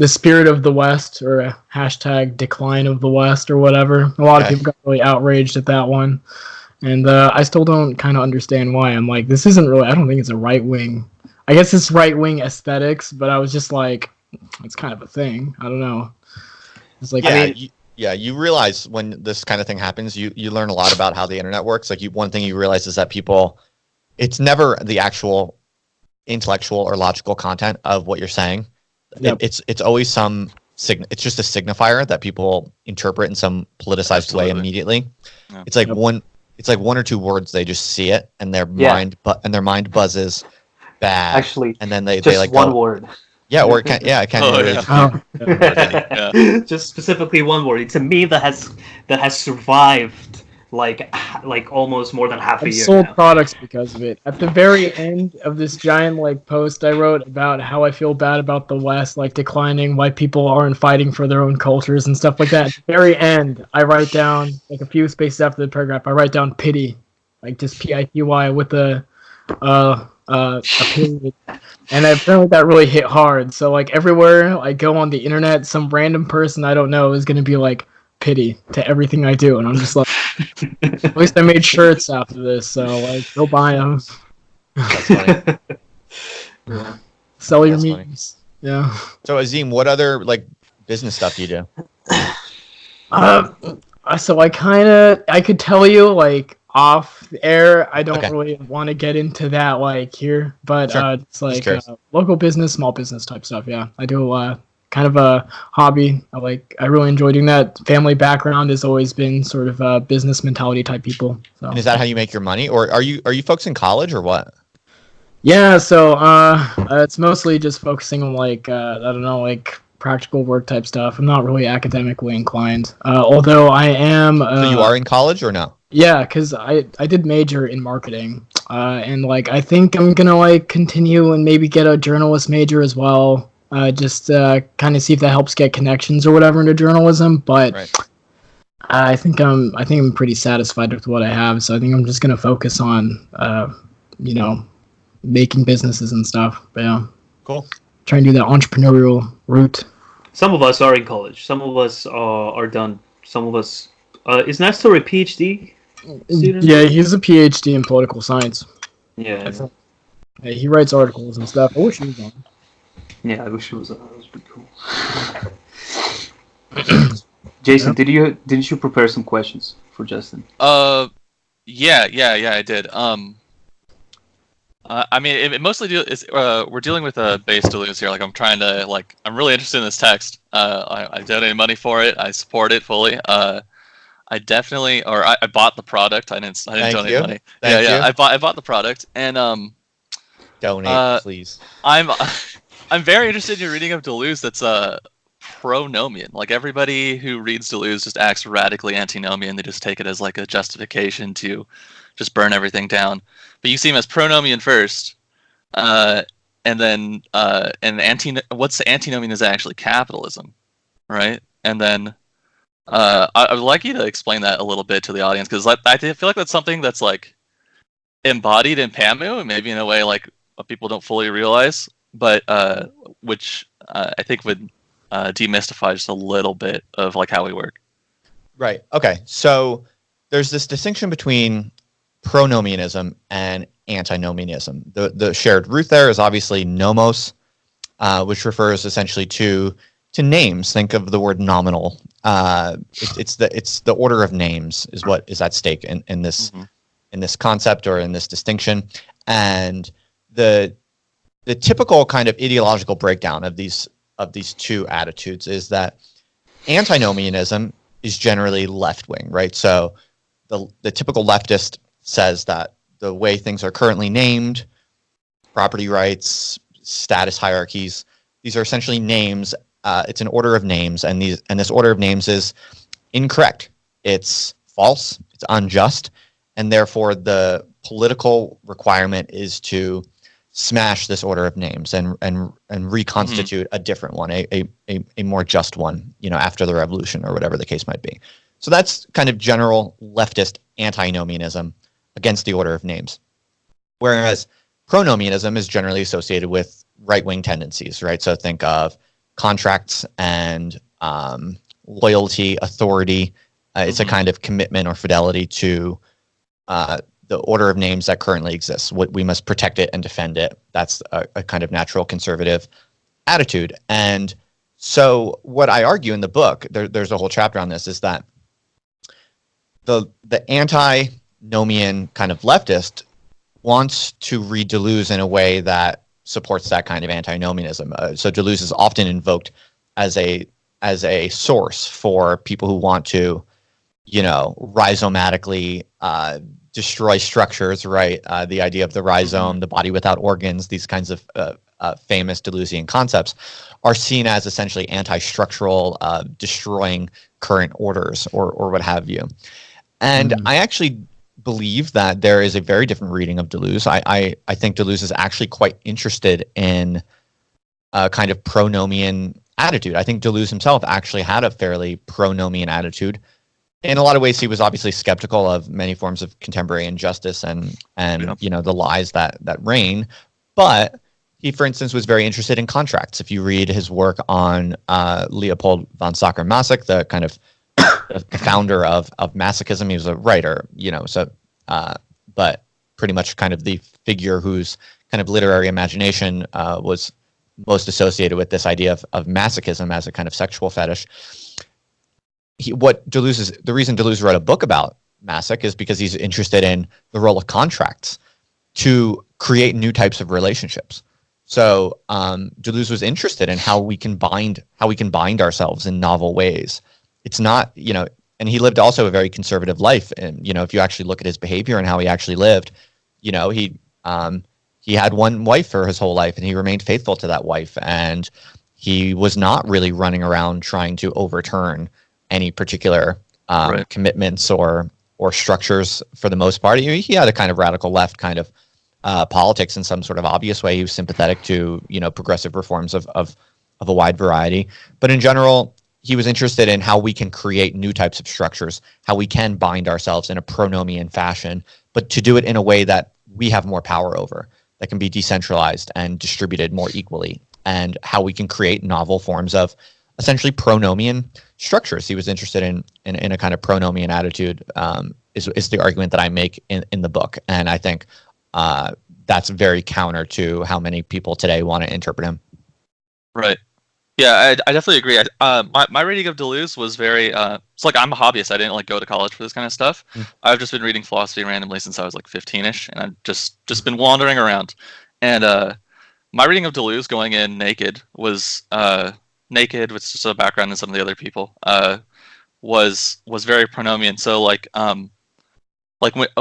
spirit of the West, or hashtag decline of the West, or whatever. A lot of people got really outraged at that one, and I still don't kind of understand why. I'm like, this isn't really. I don't think it's a right wing. I guess it's right wing aesthetics, but I was just like, it's kind of a thing. I don't know. It's like, you realize when this kind of thing happens, you learn a lot about how the internet works. Like one thing you realize is that people, it's never the actual intellectual or logical content of what you're saying. Yep. It's always it's just a signifier that people interpret in some politicized way immediately. Yeah. It's like one or two words, they just see it and their mind buzzes bad. Actually, and then they like one word. Yeah, or it can just specifically one word. It's a meme that has survived like almost more than half a year. Sold products because of it. At the very end of this giant post I wrote about how I feel bad about the West declining, why people aren't fighting for their own cultures and stuff like that. At the very end, I write down a few spaces after the paragraph. I write down pity, just PITY with a period. And I felt that really hit hard. So everywhere I go on the internet, some random person I don't know is gonna be pity to everything I do, and I'm just at least I made shirts after this, so go buy them. That's funny. Yeah. Sell your memes. Yeah. So Azim, what other business stuff do you do? So I could tell you off air. I don't really want to get into that here, but sure. It's local business, small business type stuff. Yeah, I do kind of a hobby. I really enjoy doing that. Family background has always been sort of a business mentality type people. So. And is that how you make your money, or are you folks in college or what? Yeah, so it's mostly just focusing on I don't know, practical work type stuff. I'm not really academically inclined, although I am. So you are in college or no? Yeah, because I did major in marketing, and I think I'm gonna continue and maybe get a journalist major as well. Just kind of see if that helps get connections or whatever into journalism. But right. I think I'm pretty satisfied with what I have. So I think I'm just gonna focus on making businesses and stuff. But yeah, cool. Try and do that entrepreneurial route. Some of us are in college. Some of us are done. Some of us is Nestor a PhD student? Yeah, he's a PhD in political science. Yeah. He writes articles and stuff. I wish he was on. Yeah, I wish it was. That was pretty cool. Jason, didn't you prepare some questions for Justin? Yeah, I did. I mean, it mostly we're dealing with base delusions here. I'm trying to I'm really interested in this text. I donated money for it. I support it fully. I definitely, or I bought the product. I didn't donate money. Thank you. I bought the product and donate, please. I'm very interested in your reading of Deleuze. That's pronomian. Like everybody who reads Deleuze just acts radically antinomian. They just take it as like a justification to just burn everything down. But you see him as pronomian first, and then what's the antinomian is actually capitalism, right? And then I would like you to explain that a little bit to the audience, because I feel like that's something that's like embodied in PAMU, and maybe in a way like people don't fully realize, but which I think would demystify just a little bit of like how we work. Right. Okay. So there's this distinction between pronomianism and antinomianism. The shared root there is obviously nomos, which refers essentially to names. Think of the word nominal. It's the order of names is what is at stake in this in this concept or in this distinction. And the typical kind of ideological breakdown of these two attitudes is that antinomianism is generally left wing, right? So the typical leftist says that the way things are currently named, property rights, status hierarchies, these are essentially names. It's an order of names, and this order of names is incorrect. It's false. It's unjust, and therefore the political requirement is to smash this order of names and reconstitute a different one, a more just one, after the revolution or whatever the case might be. So that's kind of general leftist antinomianism against the order of names. Whereas pronomianism is generally associated with right-wing tendencies, right? So think of contracts and loyalty, authority. It's a kind of commitment or fidelity to the order of names that currently exists. We must protect it and defend it. That's a kind of natural conservative attitude. And so what I argue in the book, there's a whole chapter on this, is that the antinomian kind of leftist wants to read Deleuze in a way that supports that kind of antinomianism. So Deleuze is often invoked as a source for people who want to, rhizomatically destroy structures, right? The idea of the rhizome, the body without organs, these kinds of famous Deleuzian concepts are seen as essentially anti-structural, destroying current orders or what have you. And I actually believe that there is a very different reading of Deleuze. I think Deleuze is actually quite interested in a kind of pronomian attitude. I think Deleuze himself actually had a fairly pronomian attitude. In a lot of ways, he was obviously skeptical of many forms of contemporary injustice and the lies that reign. But he, for instance, was very interested in contracts. If you read his work on Leopold von Sacher-Masoch, the kind of the founder of masochism, he was a writer, but pretty much kind of the figure whose kind of literary imagination was most associated with this idea of masochism as a kind of sexual fetish. The reason Deleuze wrote a book about Masoch is because he's interested in the role of contracts to create new types of relationships. So Deleuze was interested in how we can bind ourselves in novel ways. It's not, and he lived also a very conservative life. And if you actually look at his behavior and how he actually lived, he had one wife for his whole life, and he remained faithful to that wife. And he was not really running around trying to overturn any particular commitments or structures for the most part. He had a kind of radical left kind of politics in some sort of obvious way. He was sympathetic to progressive reforms of a wide variety, but in general, he was interested in how we can create new types of structures, how we can bind ourselves in a pronomian fashion, but to do it in a way that we have more power over, that can be decentralized and distributed more equally, and how we can create novel forms of essentially pronomian structures. He was interested in a kind of pronomian attitude, is the argument that I make in the book. And I think that's very counter to how many people today want to interpret him. Right. Yeah, I definitely agree. My reading of Deleuze was very. It's like I'm a hobbyist. I didn't go to college for this kind of stuff. I've just been reading philosophy randomly since I was 15ish, and I've just been wandering around. And my reading of Deleuze going in naked was naked with just a background in some of the other people. Was very pronomian. So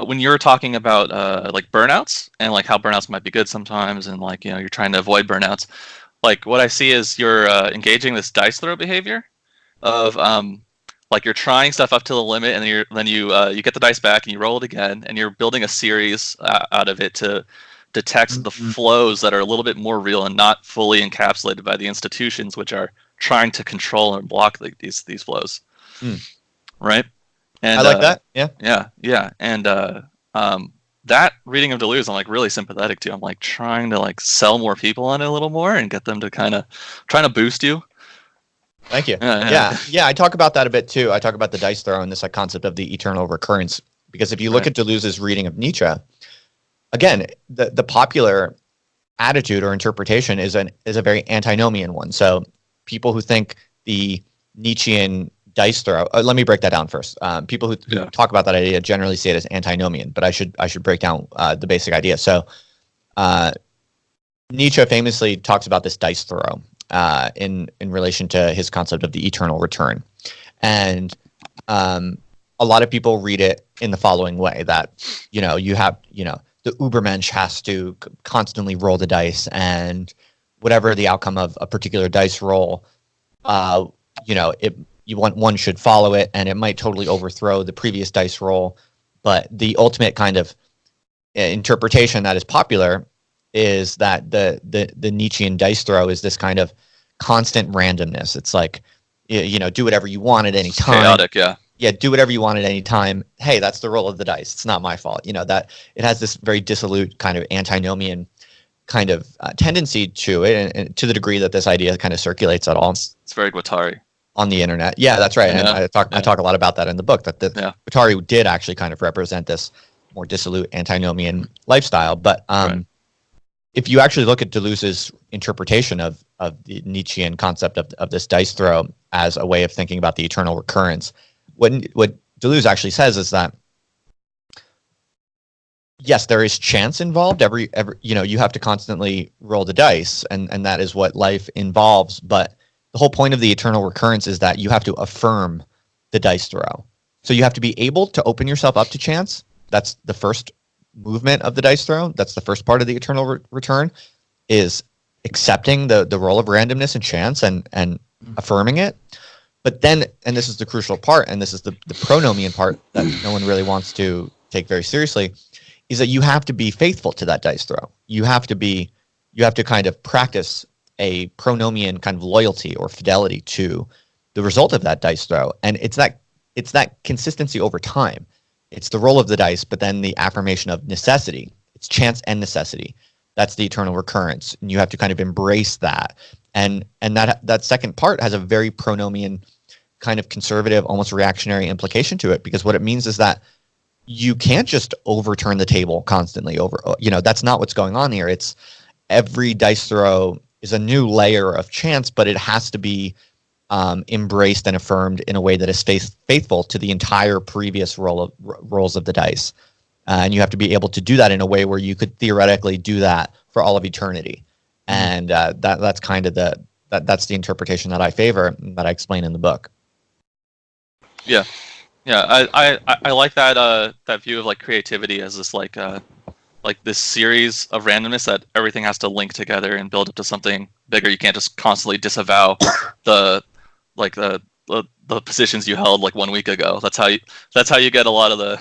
when you're talking about burnouts and how burnouts might be good sometimes, and you're trying to avoid burnouts. like what I see is you're engaging this dice throw behavior of like you're trying stuff up to the limit, and then you get the dice back and you roll it again, and you're building a series out of it to detect the flows that are a little bit more real and not fully encapsulated by the institutions, which are trying to control and block these flows. Right? And I like that. Yeah. Yeah. And that reading of Deleuze, I'm like really sympathetic to. I'm like trying to like sell more people on it a little more and get them to kind of trying to boost you. Thank you. Yeah. I talk about that a bit too. I talk about the dice throw and this like concept of the eternal recurrence, because if you look at Deleuze's reading of Nietzsche, again, the popular attitude or interpretation is a very antinomian one. So people who think the Nietzschean dice throw. Let me break that down first. People who talk about that idea generally see it as antinomian, but I should break down the basic idea. So Nietzsche famously talks about this dice throw in relation to his concept of the eternal return, and a lot of people read it in the following way: that you have the Ubermensch has to constantly roll the dice, and whatever the outcome of a particular dice roll, one should follow it, and it might totally overthrow the previous dice roll. But the ultimate kind of interpretation that is popular is that the Nietzschean dice throw is this kind of constant randomness. It's like, do whatever you want at any time. Chaotic, yeah. Yeah, do whatever you want at any time. Hey, that's the roll of the dice. It's not my fault. That it has this very dissolute kind of antinomian kind of tendency to it, and to the degree that this idea kind of circulates at all. It's very Guattari. On the internet. Yeah, that's right. And I talk a lot about that in the book, that Guattari did actually kind of represent this more dissolute antinomian lifestyle. But if you actually look at Deleuze's interpretation of the Nietzschean concept of this dice throw as a way of thinking about the eternal recurrence, what Deleuze actually says is that, yes, there is chance involved. Every you have to constantly roll the dice, and that is what life involves. But the whole point of the eternal recurrence is that you have to affirm the dice throw. So you have to be able to open yourself up to chance. That's the first movement of the dice throw. That's the first part of the eternal return, is accepting the role of randomness and chance and affirming it. But then, and this is the crucial part, and this is the pronomian part that no one really wants to take very seriously, is that you have to be faithful to that dice throw. You have to kind of practice a pronomian kind of loyalty or fidelity to the result of that dice throw. And it's that consistency over time. It's the roll of the dice, but then the affirmation of necessity. It's chance and necessity. That's the eternal recurrence. And you have to kind of embrace that. And that second part has a very pronomian kind of conservative, almost reactionary implication to it, because what it means is that you can't just overturn the table constantly over, that's not what's going on here. It's every dice throw is a new layer of chance, but it has to be embraced and affirmed in a way that is faithful to the entire previous rolls of the dice. And you have to be able to do that in a way where you could theoretically do that for all of eternity. And that's kind of that's the interpretation that I favor, that I explain in the book. Yeah. I like that view of like creativity as this like this series of randomness that everything has to link together and build up to something bigger. You can't just constantly disavow the positions you held like 1 week ago. That's how you get a lot of the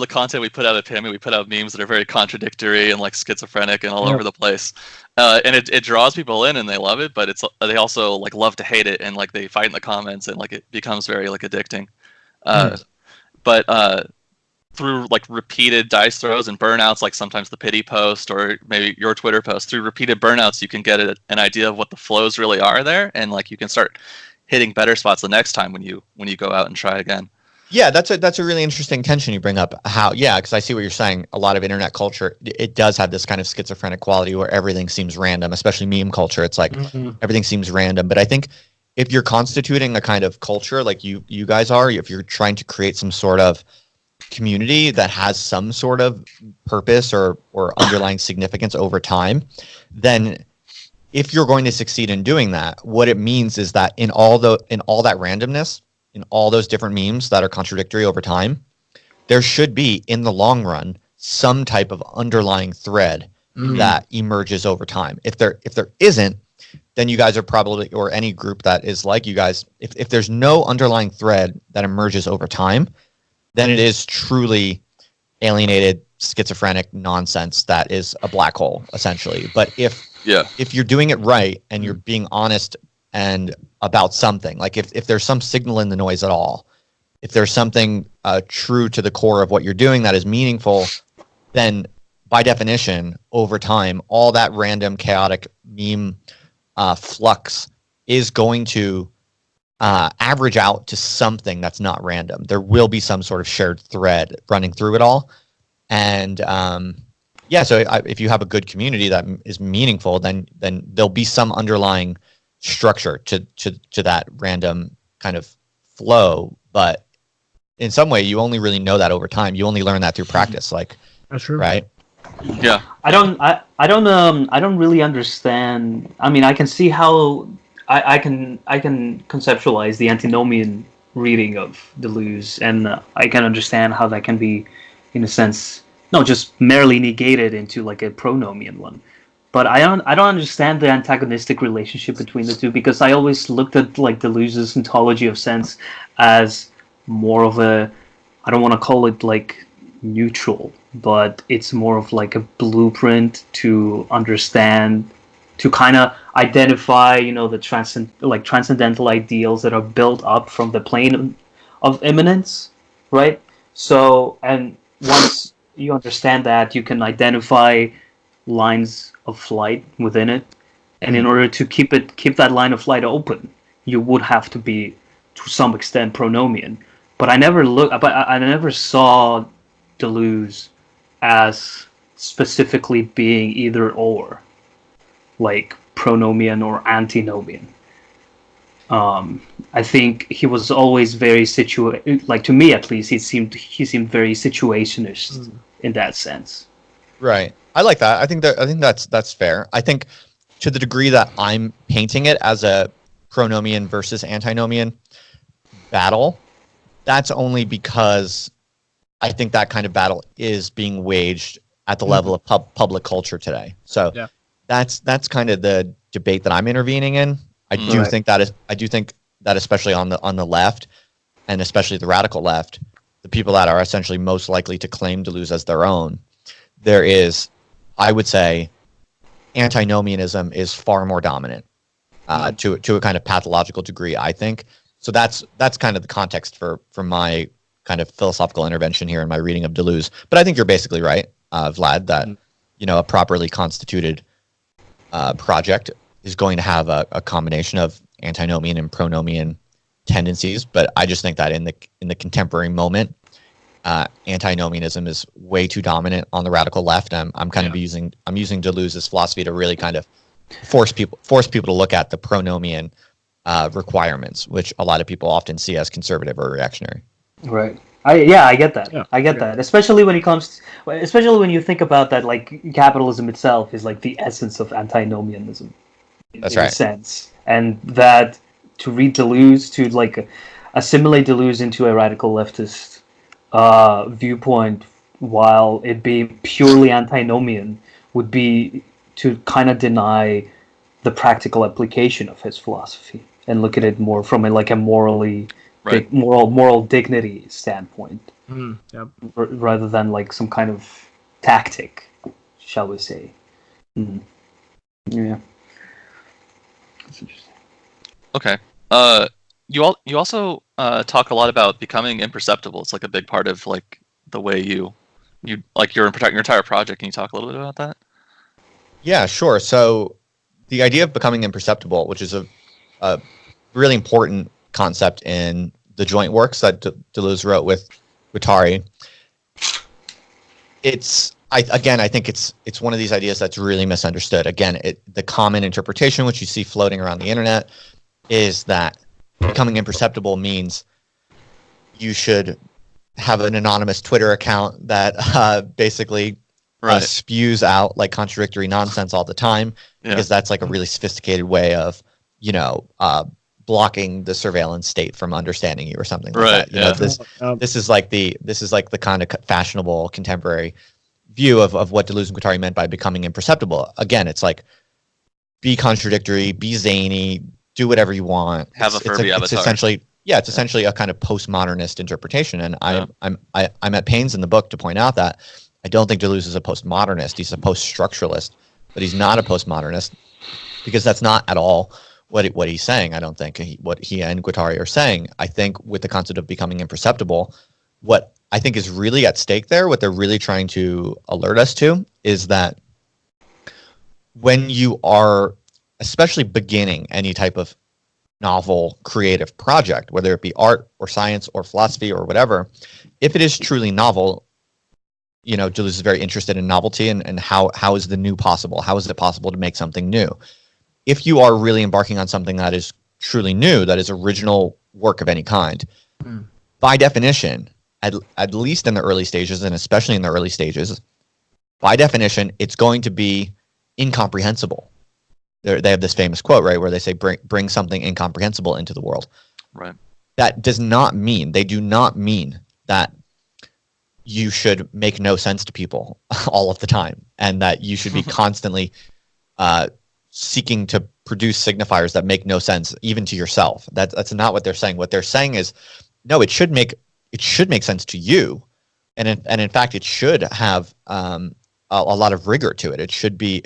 content we put out at PAMU. We put out memes that are very contradictory and like schizophrenic and all over the place. And it draws people in and they love it, but they also like love to hate it, and like they fight in the comments, and like it becomes very like addicting. But through like repeated dice throws and burnouts, like sometimes the pity post or maybe your Twitter post, through repeated burnouts, you can get an idea of what the flows really are there, and like you can start hitting better spots the next time when you go out and try again. Yeah, that's a really interesting tension you bring up. Because I see what you're saying. A lot of internet culture, it does have this kind of schizophrenic quality where everything seems random, especially meme culture. It's like everything seems random. But I think if you're constituting a kind of culture like you guys are, if you're trying to create some sort of community that has some sort of purpose or underlying significance over time, then if you're going to succeed in doing that, what it means is that in all that randomness, in all those different memes that are contradictory over time, there should be, in the long run, some type of underlying thread that emerges over time. If there isn't, then you guys are probably, or any group that is like you guys, if there's no underlying thread that emerges over time, then it is truly alienated, schizophrenic nonsense that is a black hole, essentially. But if you're doing it right and you're being honest and about something, like if there's some signal in the noise at all, if there's something true to the core of what you're doing that is meaningful, then by definition, over time, all that random, chaotic meme flux is going to average out to something that's not random. There will be some sort of shared thread running through it all. And so if you have a good community that is meaningful, then there'll be some underlying structure to that random kind of flow. But in some way, you only really know that over time. You only learn that through practice. Like, that's true, right? Yeah. I don't really understand. I mean, I can see how I can conceptualize the antinomian reading of Deleuze, and I can understand how that can be, in a sense, not just merely negated into like a pronomian one. But I don't understand the antagonistic relationship between the two, because I always looked at like Deleuze's ontology of sense as more of a, I don't want to call it like neutral, but it's more of like a blueprint to understand, to kind of identify, the transcendental ideals that are built up from the plane of immanence, right? So, and once you understand that, you can identify lines of flight within it, and in order to keep that line of flight open, you would have to be, to some extent, pronomian. But I never saw Deleuze as specifically being either or, like pronomian or antinomian. I think he was always very like, to me at least, he seemed very situationist in that sense. Right. I like that. I think that's fair. I think to the degree that I'm painting it as a pronomian versus antinomian battle, that's only because I think that kind of battle is being waged at the level of public culture today. So that's kind of the debate that I'm intervening in. I do think that especially on the left, and especially the radical left, the people that are essentially most likely to claim Deleuze as their own, there is, I would say, antinomianism is far more dominant to a kind of pathological degree, I think. So that's kind of the context for my kind of philosophical intervention here in my reading of Deleuze. But I think you're basically right, Vlad, that a properly constituted project is going to have a combination of antinomian and pronomian tendencies. But I just think that in the contemporary moment, antinomianism is way too dominant on the radical left. I'm kind of using Deleuze's philosophy to really kind of force people to look at the pronomian requirements, which a lot of people often see as conservative or reactionary. Right. I get that. Yeah. I get that. Especially when you think about that, like capitalism itself is like the essence of antinomianism. That's in right. a sense, and that to read Deleuze, to like assimilate Deleuze into a radical leftist viewpoint, while it being purely antinomian, would be to kind of deny the practical application of his philosophy and look at it more from a morally moral dignity standpoint, rather than like some kind of tactic, shall we say? Yeah. That's interesting. Okay. You also talk a lot about becoming imperceptible. It's like a big part of like the way you like your entire project. Can you talk a little bit about that? Yeah, sure. So the idea of becoming imperceptible, which is a really important concept in the joint works that Deleuze wrote with Guattari, I think it's one of these ideas that's really misunderstood. Again, the common interpretation, which you see floating around the internet, is that becoming imperceptible means you should have an anonymous Twitter account that basically spews out like contradictory nonsense all the time, because that's like a really sophisticated way of, blocking the surveillance state from understanding you or something like that. This is like the kind of fashionable contemporary view of what Deleuze and Guattari meant by becoming imperceptible. Again, it's like, be contradictory, be zany, do whatever you want. Have a Furby avatar. It's essentially a kind of postmodernist interpretation. And I'm at pains in the book to point out that I don't think Deleuze is a postmodernist. He's a post-structuralist, but he's not a postmodernist, because that's not at all what he's saying. I don't think what he and Guattari are saying. I think with the concept of becoming imperceptible, what I think is really at stake there, what they're really trying to alert us to, is that when you are especially beginning any type of novel creative project, whether it be art or science or philosophy or whatever, if it is truly novel, Deleuze is very interested in novelty and how is the new possible? How is it possible to make something new? If you are really embarking on something that is truly new, that is original work of any kind, by definition, at least in the early stages, and especially in the early stages, by definition, it's going to be incomprehensible. They have this famous quote, right, where they say, bring something incomprehensible into the world. Right. That does not mean, they do not mean that you should make no sense to people all of the time, and that you should be constantly seeking to produce signifiers that make no sense, even to yourself. That's not what they're saying. What they're saying is, no, it should make sense to you, and in fact, it should have a lot of rigor to it. It should be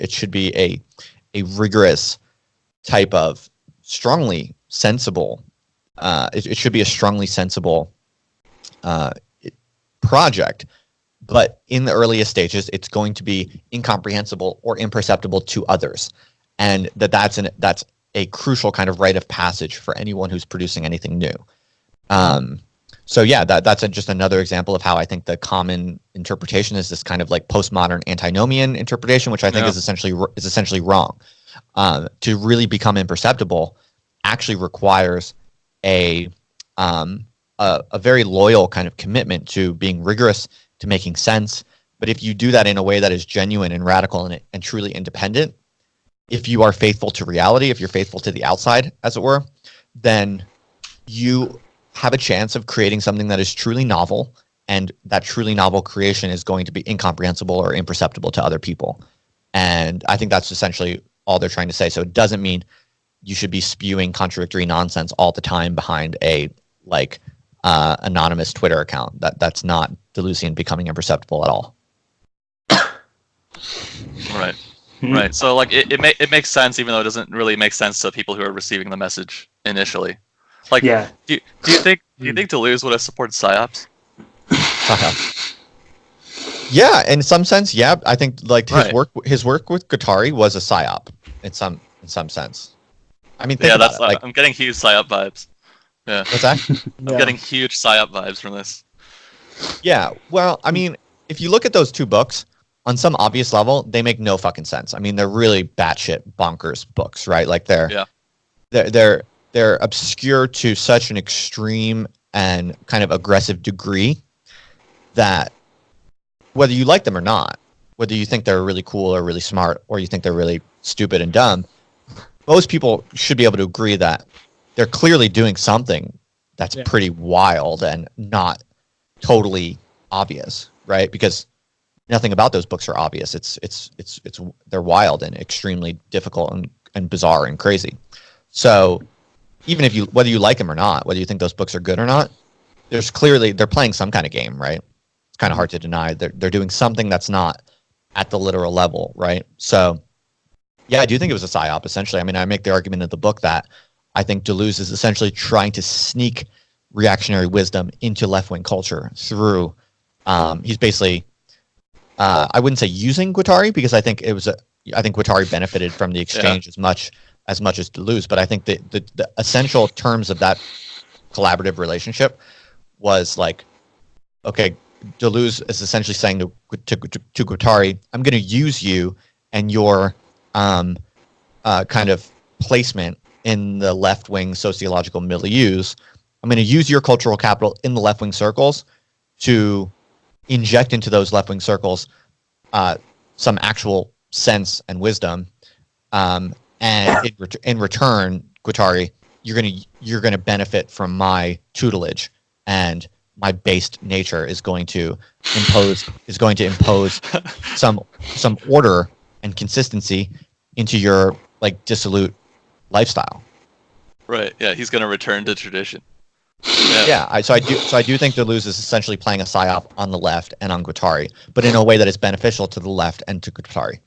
a rigorous type of strongly sensible. It should be a strongly sensible project, but in the earliest stages, it's going to be incomprehensible or imperceptible to others, and that's a crucial kind of rite of passage for anyone who's producing anything new. So yeah, that's just another example of how I think the common interpretation is this kind of like postmodern antinomian interpretation, which I think is essentially wrong. To really become imperceptible actually requires a very loyal kind of commitment to being rigorous, to making sense. But if you do that in a way that is genuine and radical and truly independent, if you are faithful to reality, if you're faithful to the outside, as it were, then you have a chance of creating something that is truly novel, and that truly novel creation is going to be incomprehensible or imperceptible to other people. And I think that's essentially all they're trying to say. So it doesn't mean you should be spewing contradictory nonsense all the time behind a anonymous Twitter account. That's not Deleuzian becoming imperceptible at all. Right. Right. So like it makes sense, even though it doesn't really make sense to people who are receiving the message initially. Like, Yeah. Do you think Deleuze would have supported PSYOPs? Yeah, in some sense, yeah. I think like Right. his work with Guattari was a PSYOP in some sense. I mean, think Yeah, about that's it. Like, I'm getting huge PSYOP vibes. Yeah, what's that? I'm getting huge PSYOP vibes from this. Yeah. Well, I mean, if you look at those two books, on some obvious level, they make no fucking sense. I mean, they're really batshit bonkers books, right? Like they're obscure to such an extreme and kind of aggressive degree that whether you like them or not, whether you think they're really cool or really smart, or you think they're really stupid and dumb, most people should be able to agree that they're clearly doing something that's pretty wild and not totally obvious, right? Because nothing about those books are obvious. They're wild and extremely difficult and bizarre and crazy. So even if whether you like them or not, whether you think those books are good or not, they're playing some kind of game, right? It's kind of hard to deny. They're doing something that's not at the literal level, right? So yeah, I do think it was a PSYOP, essentially. I mean, I make the argument in the book that I think Deleuze is essentially trying to sneak reactionary wisdom into left-wing culture through, he's basically, I wouldn't say using Guattari, because I think Guattari benefited from the exchange as much as Deleuze, but I think the essential terms of that collaborative relationship was like, okay, Deleuze is essentially saying to Guattari, I'm going to use you and your kind of placement in the left-wing sociological milieus. I'm going to use your cultural capital in the left-wing circles to inject into those left-wing circles some actual sense and wisdom, and in return, Guattari, you're gonna benefit from my tutelage and my based nature is going to impose some order and consistency into your like dissolute lifestyle. Right. Yeah, he's gonna return to tradition. So I do think Deleuze is essentially playing a psyop on the left and on Guattari, but in a way that is beneficial to the left and to Guattari.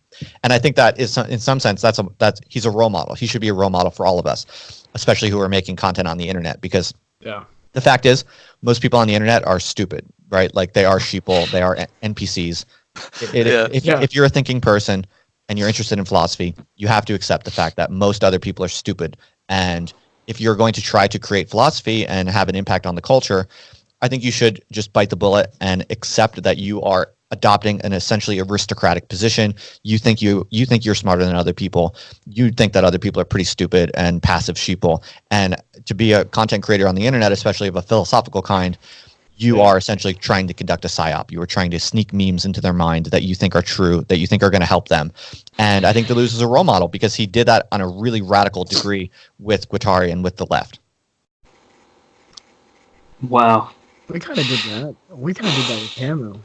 And I think that is, in some sense, that's he's a role model. He should be a role model for all of us, especially who are making content on the internet, because the fact is, most people on the internet are stupid, right? Like they are sheeple, they are NPCs. If you're a thinking person and you're interested in philosophy, you have to accept the fact that most other people are stupid. And if you're going to try to create philosophy and have an impact on the culture, I think you should just bite the bullet and accept that you are adopting an essentially aristocratic position. You think you're smarter than other people. You think that other people are pretty stupid and passive sheeple. And to be a content creator on the internet, especially of a philosophical kind, you are essentially trying to conduct a psyop. You are trying to sneak memes into their mind that you think are true, that you think are going to help them. And I think Deleuze is a role model because he did that on a really radical degree with Guattari and with the left. Wow. We kind of did that. We kind of did that with PAMU.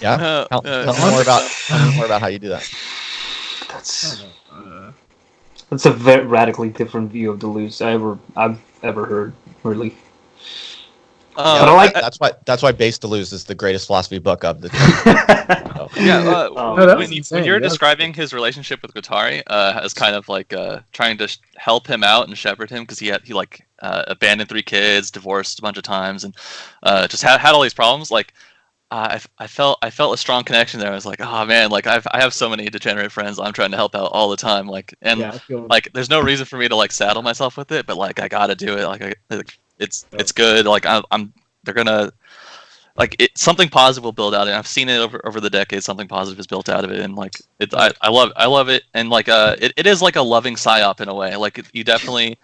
Yeah. Tell me more about how you do that. That's a very radically different view of Deleuze I've ever heard, really. But I like that's why Base Deleuze is the greatest philosophy book of the when you're describing his relationship with Guattari as kind of like trying to help him out and shepherd him because he abandoned 3 kids, divorced a bunch of times, and just had all these problems. Like I felt a strong connection there. I was like, oh man, like I have so many degenerate friends I'm trying to help out all the time. Like like there's no reason for me to like saddle myself with it, but like I gotta do it. It's good. Like they're gonna like something positive will build out of it. I've seen it over the decades. Something positive is built out of it, and like I love it. And like it is like a loving psyop in a way. Like you definitely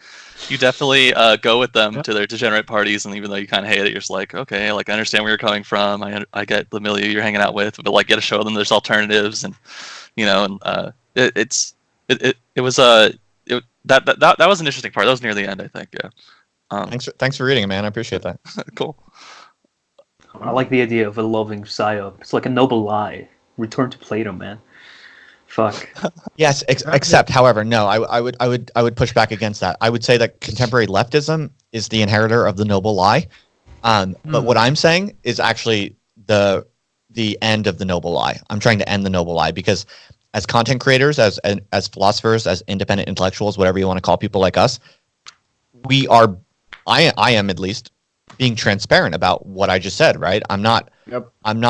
go with them to their degenerate parties, and even though you kind of hate it, you're just like, okay, like I understand where you're coming from. I get the milieu you're hanging out with, but like you got to show them there's alternatives, and that was an interesting part. That was near the end, I think. Yeah. Thanks for reading it, man. I appreciate that. Cool. I like the idea of a loving psyop. It's like a noble lie. Return to Plato, man. Fuck. Yes, except, however, no. I would push back against that. I would say that contemporary leftism is the inheritor of the noble lie. But what I'm saying is actually the end of the noble lie. I'm trying to end the noble lie because as content creators, as philosophers, as independent intellectuals, whatever you want to call people like us, we are. I am at least being transparent about what I just said, right? I'm not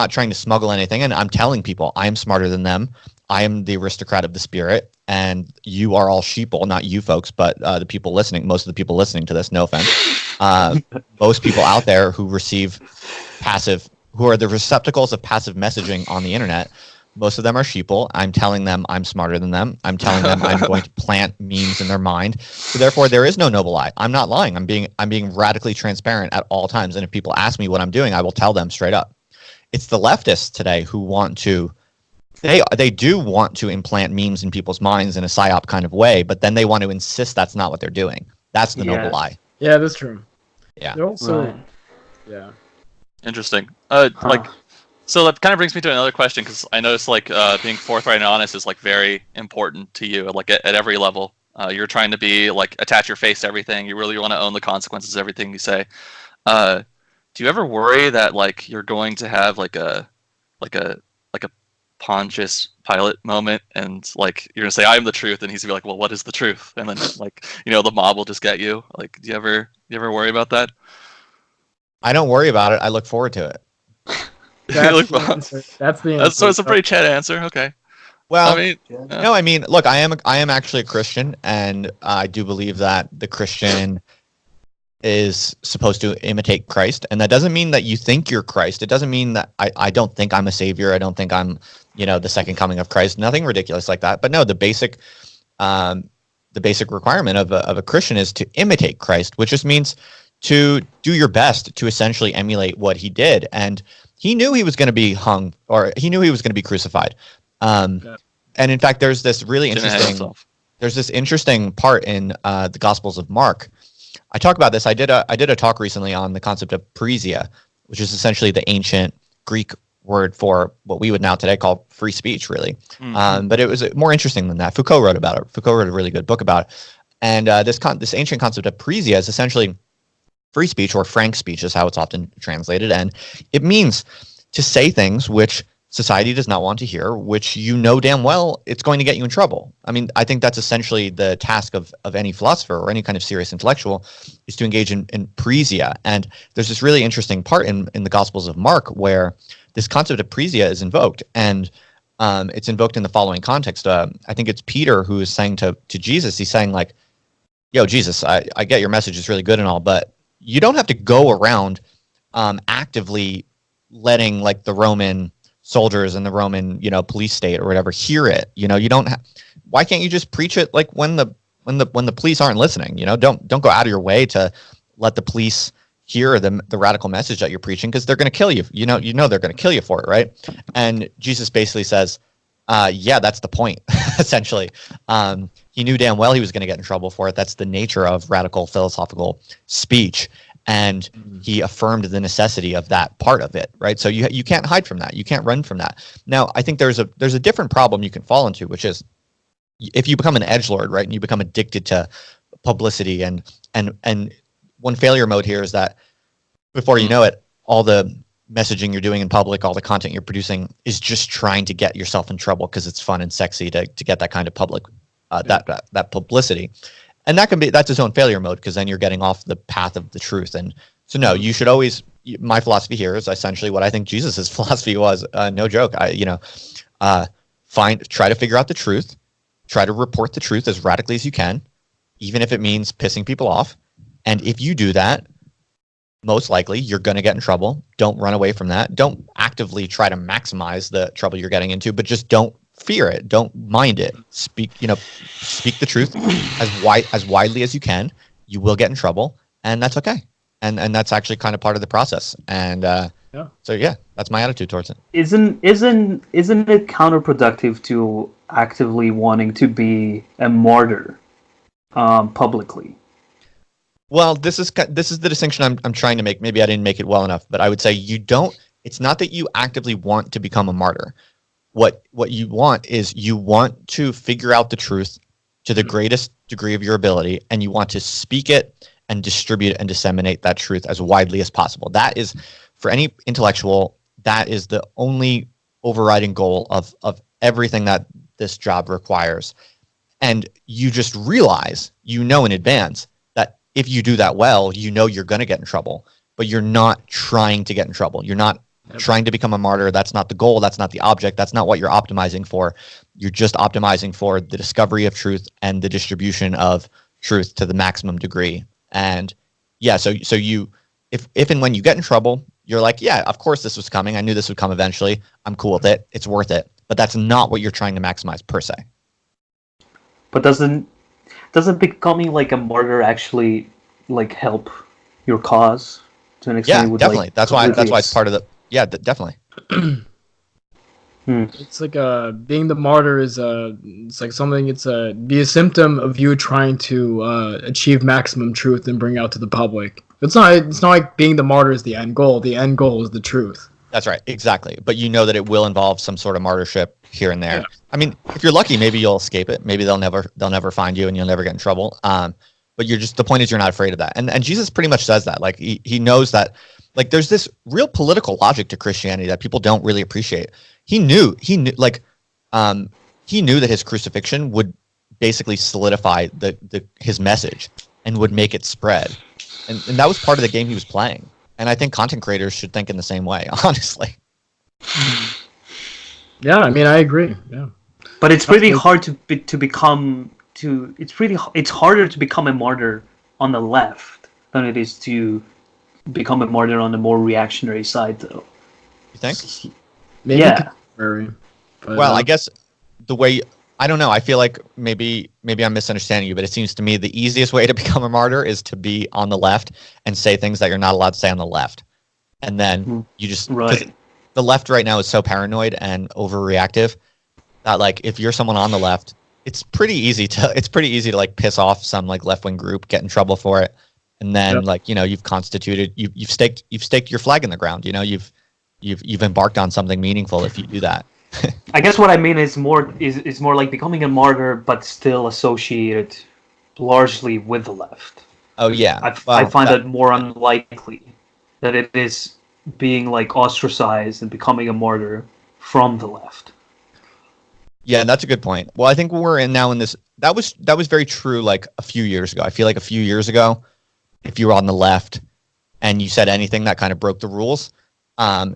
trying to smuggle anything, and I'm telling people I am smarter than them. I am the aristocrat of the spirit, and you are all sheeple, not you folks, but the people listening, most of the people listening to this, no offense. Most people out there who are the receptacles of passive messaging on the internet, most of them are sheeple. I'm telling them I'm smarter than them. I'm telling them I'm going to plant memes in their mind. So therefore, there is no noble lie. I'm not lying. I'm being radically transparent at all times. And if people ask me what I'm doing, I will tell them straight up. It's the leftists today who want to. They do want to implant memes in people's minds in a psyop kind of way, but then they want to insist that's not what they're doing. That's the noble lie. Yeah, that's true. Yeah. They're also, Right. yeah. Interesting. So that kind of brings me to another question because I noticed like being forthright and honest is like very important to you, like at every level. You're trying to be like attach your face to everything. You really want to own the consequences of everything you say. Do you ever worry that like you're going to have like a Pontius Pilate moment, and like you're gonna say I am the truth, and he's gonna be like, well, what is the truth? And then like the mob will just get you. Like, do you ever worry about that? I don't worry about it. I look forward to it. That's the answer. So it's a pretty Chet answer. Okay. Well, I mean, no, I mean, look, I am actually a Christian, and I do believe that the Christian is supposed to imitate Christ, and that doesn't mean that you think you're Christ. It doesn't mean that I don't think I'm a savior. I don't think I'm, the second coming of Christ. Nothing ridiculous like that. But no, the basic requirement of a Christian is to imitate Christ, which just means to do your best to essentially emulate what he did. And he knew he was going to be hung, or he knew he was going to be crucified. And in fact, there's this really interesting part in the Gospels of Mark. I talk about this. I did a talk recently on the concept of parrhesia, which is essentially the ancient Greek word for what we would now today call free speech, really. But it was more interesting than that. Foucault wrote about it. Foucault wrote a really good book about it. And this ancient concept of parrhesia is essentially free speech, or frank speech is how it's often translated. And it means to say things which society does not want to hear, which you know damn well it's going to get you in trouble. I mean, I think that's essentially the task of any philosopher or any kind of serious intellectual, is to engage in parrhesia. And there's this really interesting part in the Gospels of Mark where this concept of parrhesia is invoked. And it's invoked in the following context. I think it's Peter who is saying to Jesus, he's saying like, yo, Jesus, I get your message is really good and all, but you don't have to go around actively letting like the Roman soldiers and the Roman, police state or whatever hear it. You don't have. Why can't you just preach it like when the police aren't listening? Don't go out of your way to let the police hear the radical message that you're preaching, because they're going to kill you. They're going to kill you for it, right? And Jesus basically says, yeah, that's the point. Essentially, he knew damn well he was going to get in trouble for it. That's the nature of radical philosophical speech. And he affirmed the necessity of that part of it, right? So you can't hide from that. You can't run from that. Now, I think there's a different problem you can fall into, which is if you become an edgelord, right, and you become addicted to publicity, and one failure mode here is that before you know it, all the messaging you're doing in public, all the content you're producing is just trying to get yourself in trouble because it's fun and sexy to get that kind of public that publicity. And that's its own failure mode, because then you're getting off the path of the truth. And so no, you should always, my philosophy here is essentially what I think Jesus's philosophy was. No joke. Try to figure out the truth, try to report the truth as radically as you can, even if it means pissing people off. And if you do that, most likely you're going to get in trouble. Don't run away from that. Don't actively try to maximize the trouble you're getting into, but just don't fear it. Don't mind it. Speak the truth as widely as you can. You will get in trouble, and that's okay. And that's actually kind of part of the process. And so yeah, that's my attitude towards it. Isn't it counterproductive to actively wanting to be a martyr publicly? Well, this is the distinction I'm trying to make. Maybe I didn't make it well enough, but I would say it's not that you actively want to become a martyr. What you want is you want to figure out the truth to the greatest degree of your ability, and you want to speak it and distribute and disseminate that truth as widely as possible. That is, for any intellectual, that is the only overriding goal of everything that this job requires. And you just realize, in advance, that if you do that well, you're going to get in trouble, but you're not trying to get in trouble. You're not trying to become a martyr. That's not the goal. That's not the object. That's not what you're optimizing for. You're just optimizing for the discovery of truth and the distribution of truth to the maximum degree. And yeah, so you, if and when you get in trouble, you're like, yeah, of course this was coming. I knew this would come eventually. I'm cool with it. It's worth it. But that's not what you're trying to maximize per se. But doesn't becoming like a martyr actually like help your cause to an extent? Yeah, definitely. That's why it's part of the. Yeah, definitely. It's like being the martyr is it's like something. It's be a symptom of you trying to achieve maximum truth and bring out to the public. It's not like being the martyr is the end goal. The end goal is the truth. That's right, exactly. But you know that it will involve some sort of martyrship here and there. Yeah. I mean, if you're lucky, maybe you'll escape it. Maybe they'll never find you and you'll never get in trouble. But the point is you're not afraid of that. And Jesus pretty much says that. Like he knows that. Like there's this real political logic to Christianity that people don't really appreciate. He knew that his crucifixion would basically solidify his message and would make it spread. And that was part of the game he was playing. And I think content creators should think in the same way, honestly. Yeah, I mean, I agree. Yeah, but it's really hard to become. It's harder to become a martyr on the left than it is to become a martyr on the more reactionary side, though. You think? Maybe yeah. Well, I guess the way. I don't know. I feel like maybe I'm misunderstanding you, but it seems to me the easiest way to become a martyr is to be on the left and say things that you're not allowed to say on the left. And then you just... Right. The left right now is so paranoid and overreactive that, like, if you're someone on the left, it's pretty easy to like piss off some like left-wing group, get in trouble for it, and then Yep. like you've constituted, you've staked your flag in the ground. You've embarked on something meaningful if you do that. I guess what I mean is more like becoming a martyr, but still associated largely with the left. Oh yeah, I find that more unlikely that it is being like ostracized and becoming a martyr from the left. Yeah, that's a good point. Well, I think we're in this. That was very true like a few years ago. I feel like a few years ago, if you were on the left and you said anything that kind of broke the rules,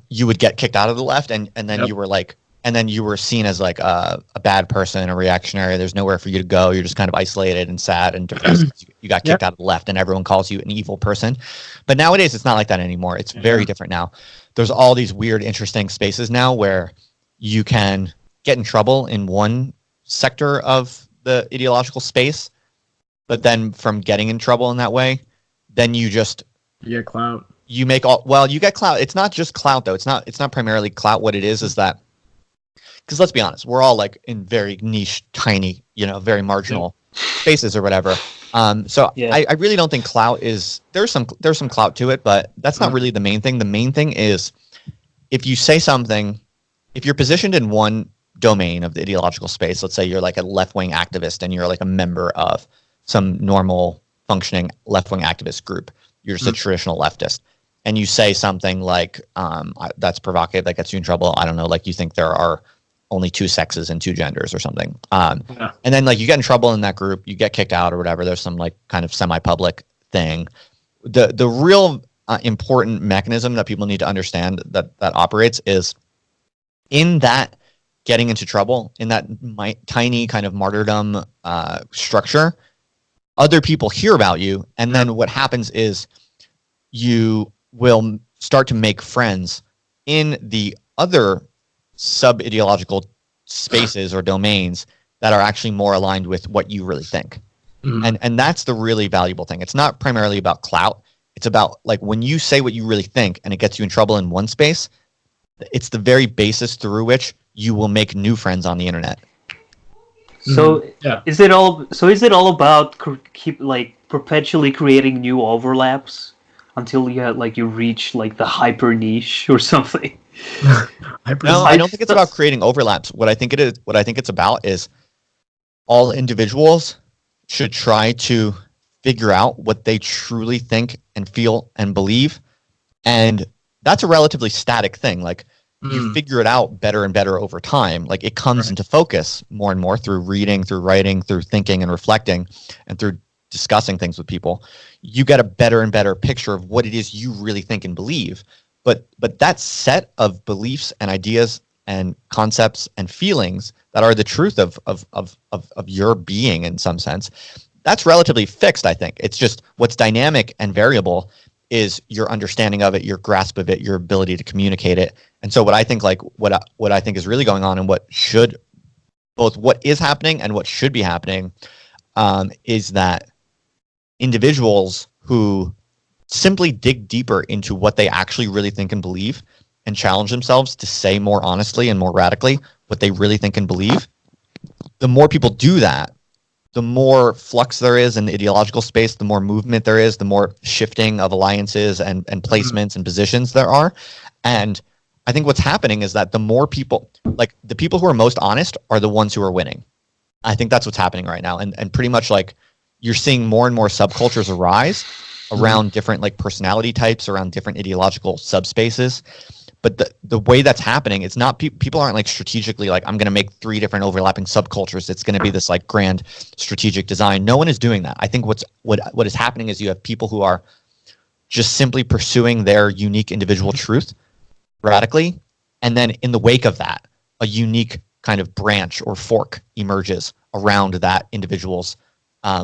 you would get kicked out of the left, and then Yep. you were like, and then you were seen as like a bad person, a reactionary. There's nowhere for you to go. You're just kind of isolated and sad and depressed. You got kicked out of the left, and everyone calls you an evil person. But nowadays, it's not like that anymore. It's very different now. There's all these weird, interesting spaces now where you can get in trouble in one sector of the ideological space, but then from getting in trouble in that way, then you get clout. You get clout. It's not just clout though. It's not primarily clout. What it is that, because let's be honest, we're all like in very niche, tiny, very marginal spaces or whatever. I really don't think clout is, there's some clout to it, but that's not really the main thing. The main thing is if you say something, if you're positioned in one domain of the ideological space, let's say you're like a left-wing activist and you're like a member of some normal functioning left-wing activist group, you're just a traditional leftist, and you say something like that's provocative, that gets you in trouble, I don't know, like you think there are only two sexes and two genders or something, and then like you get in trouble in that group, you get kicked out or whatever, there's some like kind of semi-public thing. The real important mechanism that people need to understand that operates is in that getting into trouble, in that tiny kind of martyrdom structure, other people hear about you, and then what happens is you will start to make friends in the other sub-ideological spaces or domains that are actually more aligned with what you really think. And that's the really valuable thing. It's not primarily about clout. It's about like when you say what you really think and it gets you in trouble in one space, it's the very basis through which you will make new friends on the internet. So is it all about keep like perpetually creating new overlaps until you reach like the hyper niche or something? No, I don't think it's about creating overlaps. What I think it's about is all individuals should try to figure out what they truly think and feel and believe, and that's a relatively static thing. Like you figure it out better and better over time. Like it comes into focus more and more through reading, through writing, through thinking and reflecting, and through discussing things with people. You get a better and better picture of what it is you really think and believe. But that set of beliefs and ideas and concepts and feelings that are the truth of your being in some sense, that's relatively fixed, I think. It's just what's dynamic and variable is your understanding of it, your grasp of it, your ability to communicate it. And so what I think is really going on, and what is happening and what should be happening, is that individuals who simply dig deeper into what they actually really think and believe and challenge themselves to say more honestly and more radically what they really think and believe, the more people do that, the more flux there is in the ideological space, the more movement there is, the more shifting of alliances and placements and positions there are. And I think what's happening is that the more people, like the people who are most honest are the ones who are winning. I think that's what's happening right now. And pretty much like you're seeing more and more subcultures arise around different like personality types, around different ideological subspaces. But the way that's happening, it's not people aren't like strategically like, I'm going to make 3 different overlapping subcultures. It's going to be this like grand strategic design. No one is doing that. I think what is happening is you have people who are just simply pursuing their unique individual truth radically. And then in the wake of that, a unique kind of branch or fork emerges around that individual's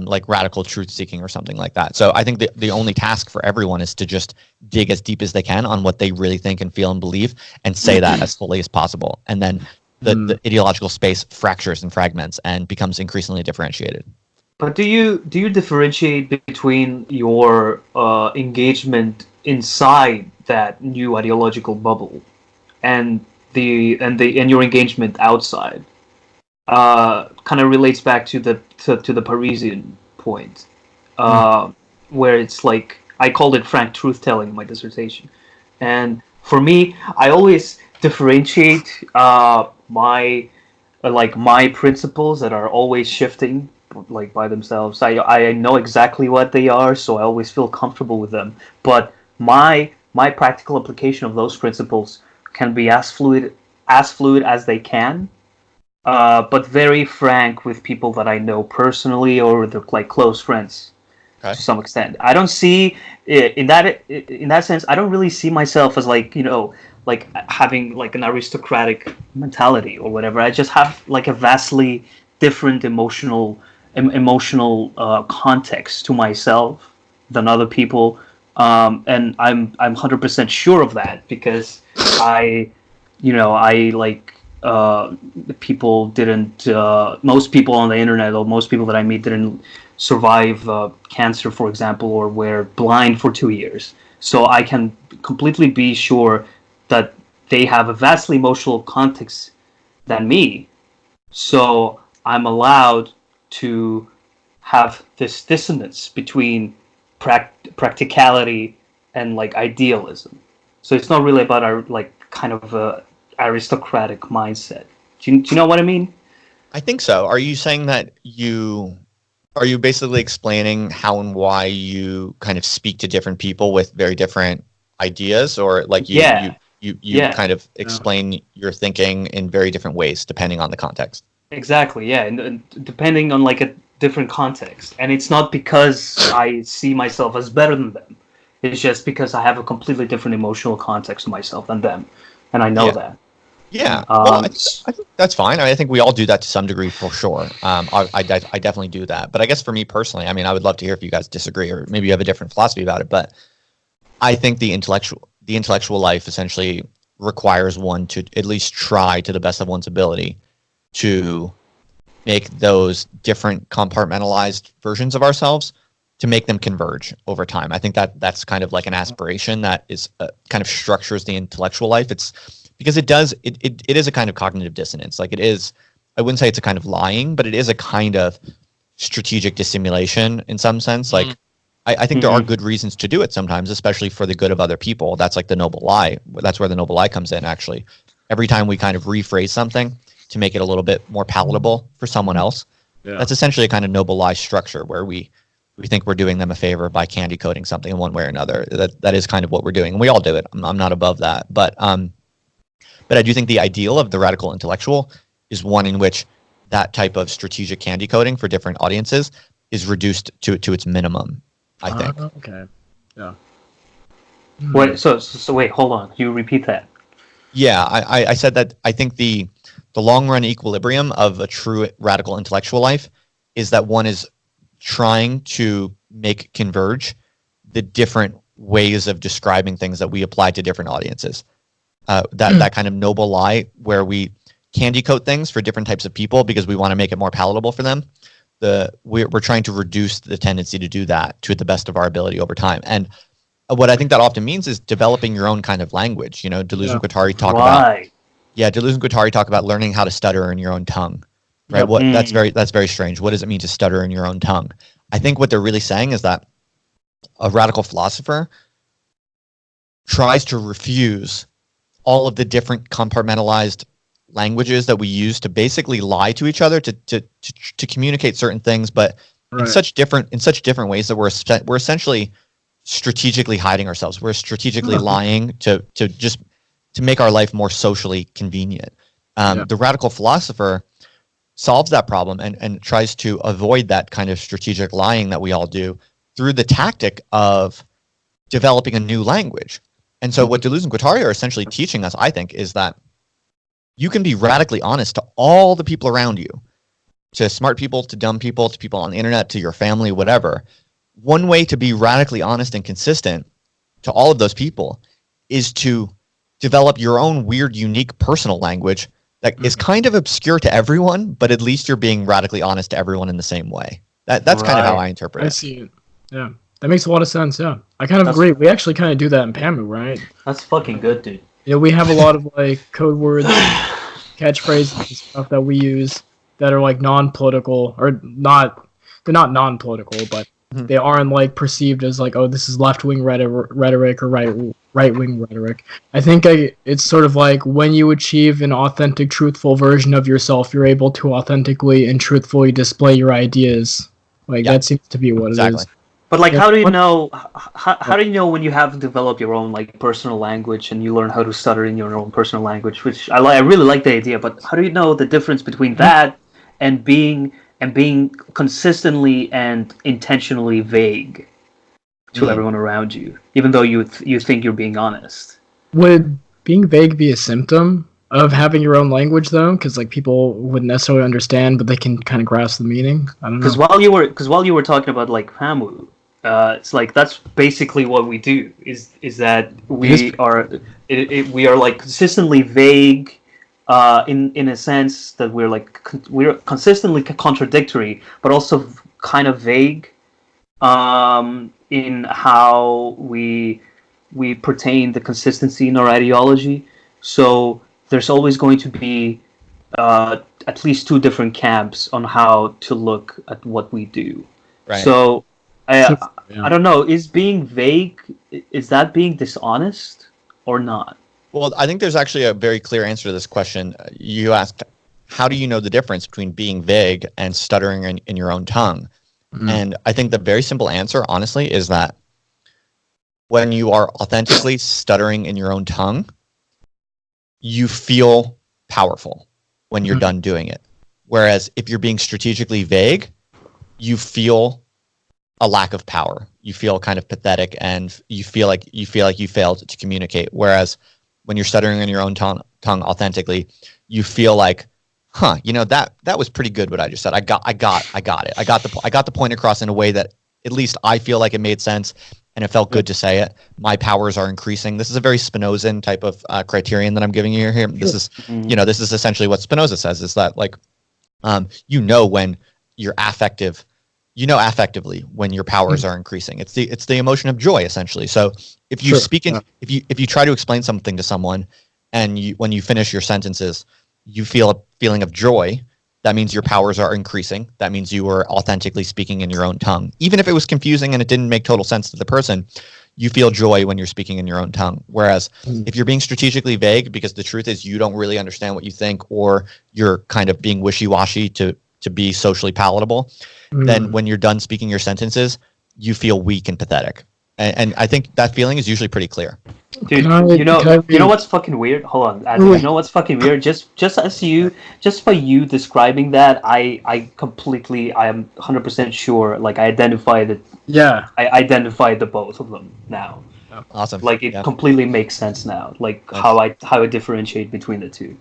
like radical truth seeking or something like that. So I think the only task for everyone is to just dig as deep as they can on what they really think and feel and believe, and say that as fully as possible. And then the ideological space fractures and fragments and becomes increasingly differentiated. But do you differentiate between your engagement inside that new ideological bubble and your engagement outside? Kind of relates back to the Parisian point, where it's like I called it frank truth telling in my dissertation, and for me, I always differentiate my principles that are always shifting like by themselves. I know exactly what they are, so I always feel comfortable with them. But my practical application of those principles can be as fluid as they can, but very frank with people that I know personally or with like close friends Okay. to some extent. I don't see in that sense. I don't really see myself as like like having like an aristocratic mentality or whatever. I just have like a vastly different emotional context to myself than other people, and I'm 100% sure of that because I like people didn't most people on the internet or most people that I meet didn't survive cancer, for example, or were blind for 2 years. So I can completely be sure that they have a vastly emotional context than me. So I'm allowed to have this dissonance between practicality and like idealism. So it's not really about our like kind of a aristocratic mindset. Do you know what I mean? I think so. Are you saying that are you basically explaining how and why you kind of speak to different people with very different ideas, or like you Yeah. Yeah. kind of explain your thinking in very different ways depending on the context? Exactly, yeah, and depending on like a different context, and it's not because I see myself as better than them. It's just because I have a completely different emotional context to myself than them, and I know Yeah. that. Yeah. Well, Um, I think that's fine. I think we all do that to some degree for sure. I definitely do that. But I guess for me personally, I mean, I would love to hear if you guys disagree or maybe you have a different philosophy about it. But I think the intellectual life essentially requires one to at least try to the best of one's ability to make those different compartmentalized versions of ourselves to make them converge over time. I think that that's kind of like an aspiration that is kind of structures the intellectual life. It's because it is a kind of cognitive dissonance. Like it is, I wouldn't say it's a kind of lying, but it is a kind of strategic dissimulation in some sense. Like I think there are good reasons to do it sometimes, especially for the good of other people. That's like the noble lie. That's where the noble lie comes in, actually. Every time we kind of rephrase something to make it a little bit more palatable for someone else, that's essentially a kind of noble lie structure where we think we're doing them a favor by candy coating something in one way or another. That is kind of what we're doing. And we all do it. I'm not above that. But I do think the ideal of the radical intellectual is one in which that type of strategic candy coating for different audiences is reduced to its minimum, I think. Okay. Yeah. wait, so wait, hold on. You repeat that. Yeah, I said that I think the long run equilibrium of a true radical intellectual life is that one is trying to make converge the different ways of describing things that we apply to different audiences. That kind of noble lie where we candy coat things for different types of people because we want to make it more palatable for them. We're trying to reduce the tendency to do that to the best of our ability over time. And what I think that often means is developing your own kind of language. You know, Deleuze and Guattari talk about Deleuze and Guattari talk about learning how to stutter in your own tongue. Right? That's very strange. What does it mean to stutter in your own tongue? I think what they're really saying is that a radical philosopher tries to refuse all of the different compartmentalized languages that we use to basically lie to each other to communicate certain things, but in such different ways that we're essentially strategically hiding ourselves. We're strategically lying to make our life more socially convenient. The radical philosopher solves that problem and tries to avoid that kind of strategic lying that we all do through the tactic of developing a new language. And so what Deleuze and Guattari are essentially teaching us, I think, is that you can be radically honest to all the people around you, to smart people, to dumb people, to people on the internet, to your family, whatever. One way to be radically honest and consistent to all of those people is to develop your own weird, unique personal language that is kind of obscure to everyone, but at least you're being radically honest to everyone in the same way. That's kind of how I interpret it. I see it. Yeah. That makes a lot of sense, yeah. I kind of agree. We actually kind of do that in PAMU, right? That's fucking good, dude. Yeah, we have a lot of like code words, catchphrases and stuff that we use that are like non-political, or not, they're not non-political, but They aren't like perceived as like, oh, this is left-wing rhetoric or right-wing rhetoric. I think it's sort of like when you achieve an authentic, truthful version of yourself, you're able to authentically and truthfully display your ideas. Like that seems to be what it is. But like, how do you know? How do you know when you have developed your own like personal language and you learn how to stutter in your own personal language? Which I really like the idea. But how do you know the difference between that and being consistently and intentionally vague to everyone around you, even though you think you're being honest? Would being vague be a symptom of having your own language, though? Because like people wouldn't necessarily understand, but they can kind of grasp the meaning. I don't know. Because while you were talking about like PAMU, it's like that's basically what we do. Is that we are like consistently vague. In a sense that we're consistently contradictory, but also kind of vague in how we pertain the consistency in our ideology. So there's always going to be at least two different camps on how to look at what we do. Right. So I don't know. Is being vague, is that being dishonest or not? Well, I think there's actually a very clear answer to this question. You asked, how do you know the difference between being vague and stuttering in your own tongue? And I think the very simple answer, honestly, is that when you are authentically stuttering in your own tongue, you feel powerful when you're done doing it. Whereas if you're being strategically vague, you feel a lack of power. You feel kind of pathetic, and you feel like you failed to communicate. Whereas when you're stuttering in your own tongue authentically, you feel like, that was pretty good what I just said. I got it. I got the point across in a way that at least I feel like it made sense, and it felt good to say it. My powers are increasing. This is a very Spinozan type of criterion that I'm giving you here. This is, this is essentially what Spinoza says, is that like, when you're affective, affectively when your powers are increasing. It's the emotion of joy, essentially. So if you if you try to explain something to someone, and when you finish your sentences, you feel a feeling of joy, that means your powers are increasing. That means you were authentically speaking in your own tongue. Even if it was confusing and it didn't make total sense to the person, you feel joy when you're speaking in your own tongue. Whereas if you're being strategically vague, because the truth is you don't really understand what you think, or you're kind of being wishy-washy to be socially palatable, then when you're done speaking your sentences, you feel weak and pathetic. And I think that feeling is usually pretty clear. Dude, you know what's fucking weird? Hold on, Adam, you know what's fucking weird? Just by you describing that, I am 100% sure. Like I identified it. Yeah. I identified the both of them now. Awesome. Like it completely makes sense now. Like how I differentiate between the two.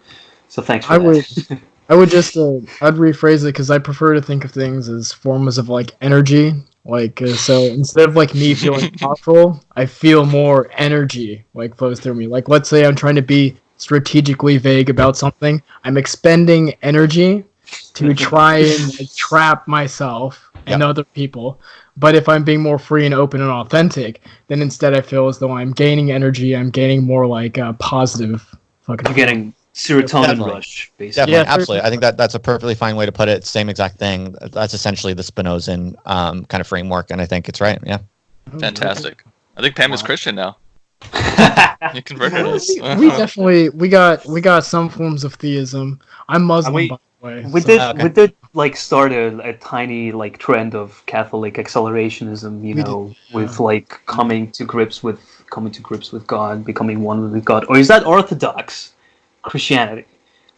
So thanks for that. I would just I'd rephrase it, because I prefer to think of things as forms of like energy. Like so instead of like me feeling powerful, I feel more energy like flows through me. Like let's say I'm trying to be strategically vague about something, I'm expending energy to try and like, trap myself and other people. But if I'm being more free and open and authentic, then instead I feel as though I'm gaining energy. I'm gaining more like positive. You're getting serotonin rush, basically. Definitely, absolutely. I think that's a perfectly fine way to put it. Same exact thing. That's essentially the Spinozan kind of framework, and I think it's right. Yeah. Fantastic. I think Pam is Christian now. You converted us. we got some forms of theism. I'm Muslim, by the way. We did like start a tiny like trend of Catholic accelerationism, with like coming to grips with God, becoming one with God. Or is that Orthodox Christianity?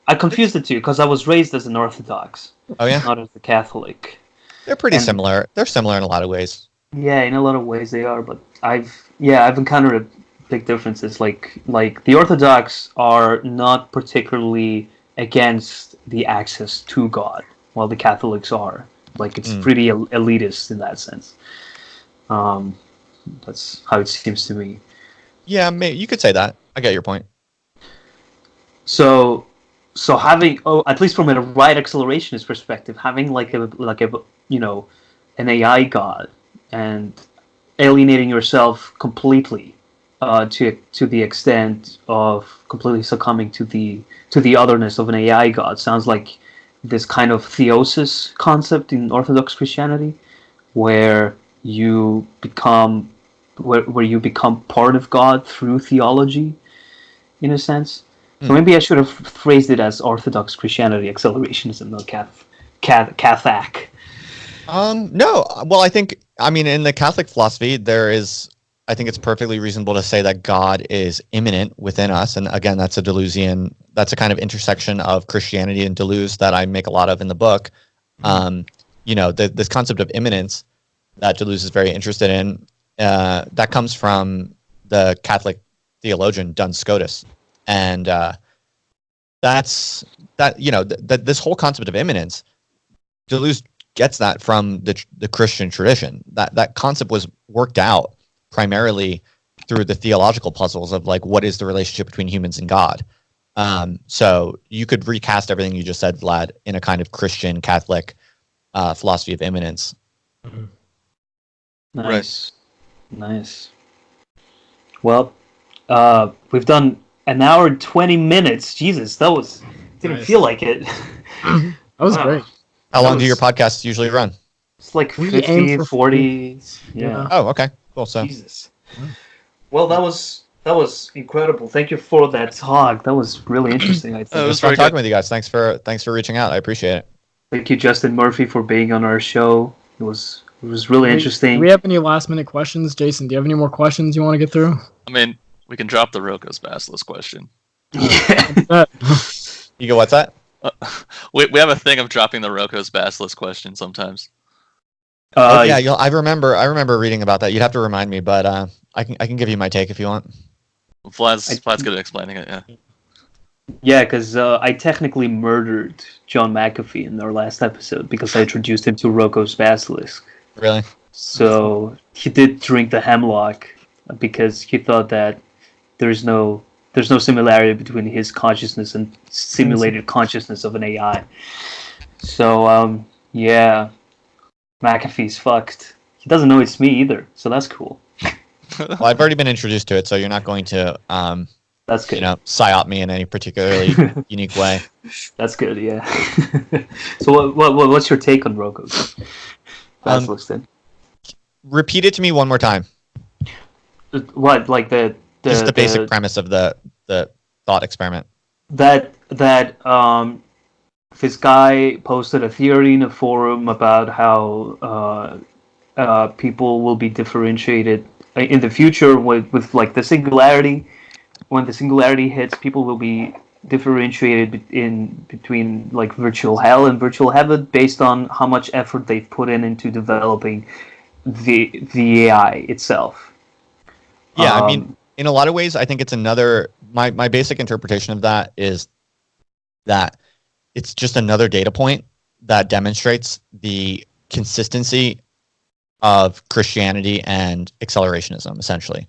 I confused the two because I was raised as an Orthodox. Oh yeah, not as a Catholic. They're pretty similar. They're similar in a lot of ways. Yeah, in a lot of ways they are, but I've encountered big differences. Like the Orthodox are not particularly against the access to God, while the Catholics are. Like it's pretty elitist in that sense. That's how it seems to me. Yeah, you could say that. I get your point. So having, at least from a right accelerationist perspective, having like a an AI god and alienating yourself completely to the extent of completely succumbing to the otherness of an AI god sounds like this kind of theosis concept in Orthodox Christianity, where you become where you become part of God through theology, in a sense. So maybe I should have phrased it as Orthodox Christianity accelerationism, not Catholic. No. Well, I mean, in the Catholic philosophy, I think it's perfectly reasonable to say that God is immanent within us. And again, that's a kind of intersection of Christianity and Deleuze that I make a lot of in the book. This concept of immanence that Deleuze is very interested in, that comes from the Catholic theologian Duns Scotus. And this whole concept of immanence, Deleuze gets that from the Christian tradition. That concept was worked out primarily through the theological puzzles of like, what is the relationship between humans and God? So you could recast everything you just said, Vlad, in a kind of Christian Catholic philosophy of immanence. Nice. Well, we've done an hour and 20 minutes. Jesus, didn't feel like it. That was great. How long do your podcasts usually run? It's like We 50, aim for 40. Yeah. Oh, okay. Cool. So Jesus. Well, that was incredible. Thank you for that talk. That was really interesting. I think it was fun talking with you guys. Thanks for reaching out. I appreciate it. Thank you, Justin Murphy, for being on our show. It was really interesting. Do we have any last minute questions, Jason? Do you have any more questions you want to get through? I mean, we can drop the Rocco's Basilisk question. You go, what's that? We have a thing of dropping the Rocco's Basilisk question sometimes. I remember reading about that. You'd have to remind me, but I can give you my take if you want. Vlad's good at explaining it. Yeah. Yeah, because I technically murdered John McAfee in our last episode because I introduced him to Rocco's Basilisk. Really? So he did drink the hemlock because he thought that there's no similarity between his consciousness and simulated consciousness of an AI. So yeah, McAfee's fucked. He doesn't know it's me either, so that's cool. Well, I've already been introduced to it, so you're not going to that's good. Psyop me in any particularly unique way. That's good, yeah. So what's your take on Rocco's Basilisk then? Repeat it to me one more time. What, like just the basic premise of the thought experiment. That this guy posted a theory in a forum about how people will be differentiated in the future with like the singularity. When the singularity hits, people will be differentiated between like virtual hell and virtual heaven based on how much effort they've put into developing the AI itself. Yeah, I mean, in a lot of ways, I think it's another. My basic interpretation of that is that it's just another data point that demonstrates the consistency of Christianity and accelerationism, essentially.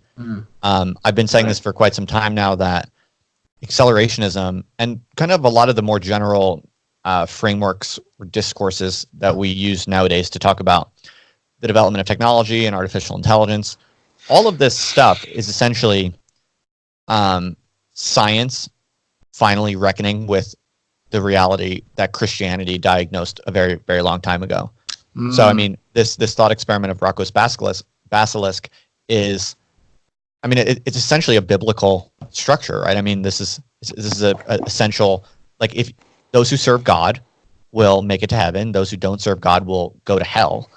I've been saying this for quite some time now, that accelerationism and kind of a lot of the more general frameworks or discourses that we use nowadays to talk about the development of technology and artificial intelligence, all of this stuff is essentially science finally reckoning with the reality that Christianity diagnosed a very, very long time ago. So, I mean, this thought experiment of Rocco's basilisk is, I mean, it's essentially a biblical structure, right? I mean, this is a essential, like, if those who serve God will make it to heaven, those who don't serve God will go to hell.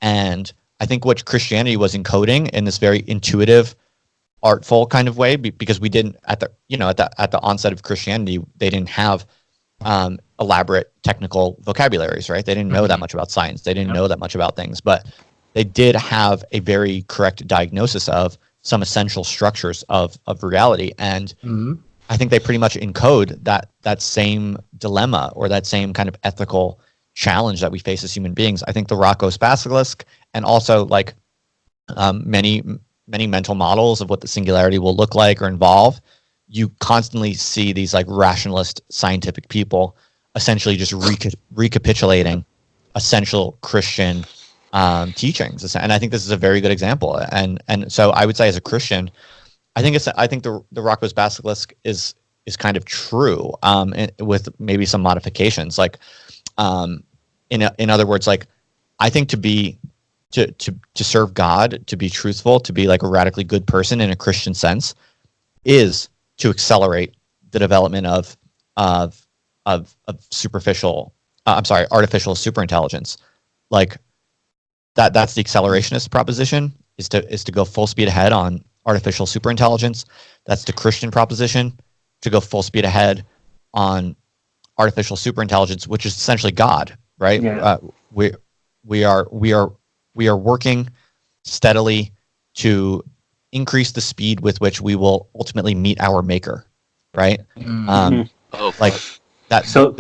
And I think what Christianity was encoding in this very intuitive, artful kind of way, because we didn't at the onset of Christianity, they didn't have elaborate technical vocabularies, right? They didn't know that much about science. They didn't know that much about things, but they did have a very correct diagnosis of some essential structures of reality. And I think they pretty much encode that same dilemma or that same kind of ethical challenge that we face as human beings. I think the Rocco's basilisk and also like many mental models of what the singularity will look like or involve, you constantly see these like rationalist scientific people essentially just recapitulating essential Christian teachings. And I think this is a very good example. And so I would say as a Christian, I think the Rocco's basilisk is kind of true, with maybe some modifications. Like, in other words, like, I think to be to serve God, to be truthful, to be like a radically good person in a Christian sense, is to accelerate the development of superficial, artificial superintelligence. Like that's the accelerationist proposition, is to go full speed ahead on artificial superintelligence. That's the Christian proposition, to go full speed ahead on artificial superintelligence, which is essentially God, right? Yeah. We are working steadily to increase the speed with which we will ultimately meet our maker, right? Oh, Like that. So-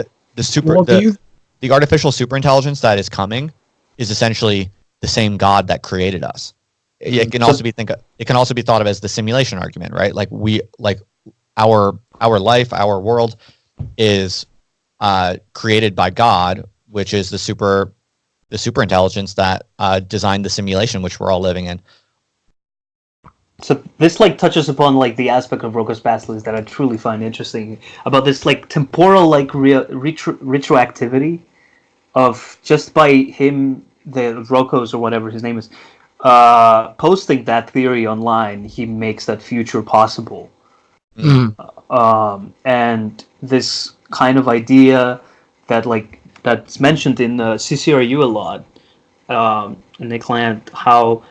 The artificial superintelligence that is coming is essentially the same God that created us. It can also be thought of as the simulation argument, right? Like our life, our world is created by God, which is the superintelligence that designed the simulation which we're all living in. So this like touches upon like the aspect of Rocco's Basilisk that I truly find interesting about this like temporal like retroactivity of just by him, the Rocco's or whatever his name is, posting that theory online, he makes that future possible. And this kind of idea that like that's mentioned in CCRU a lot, in Nick Land, how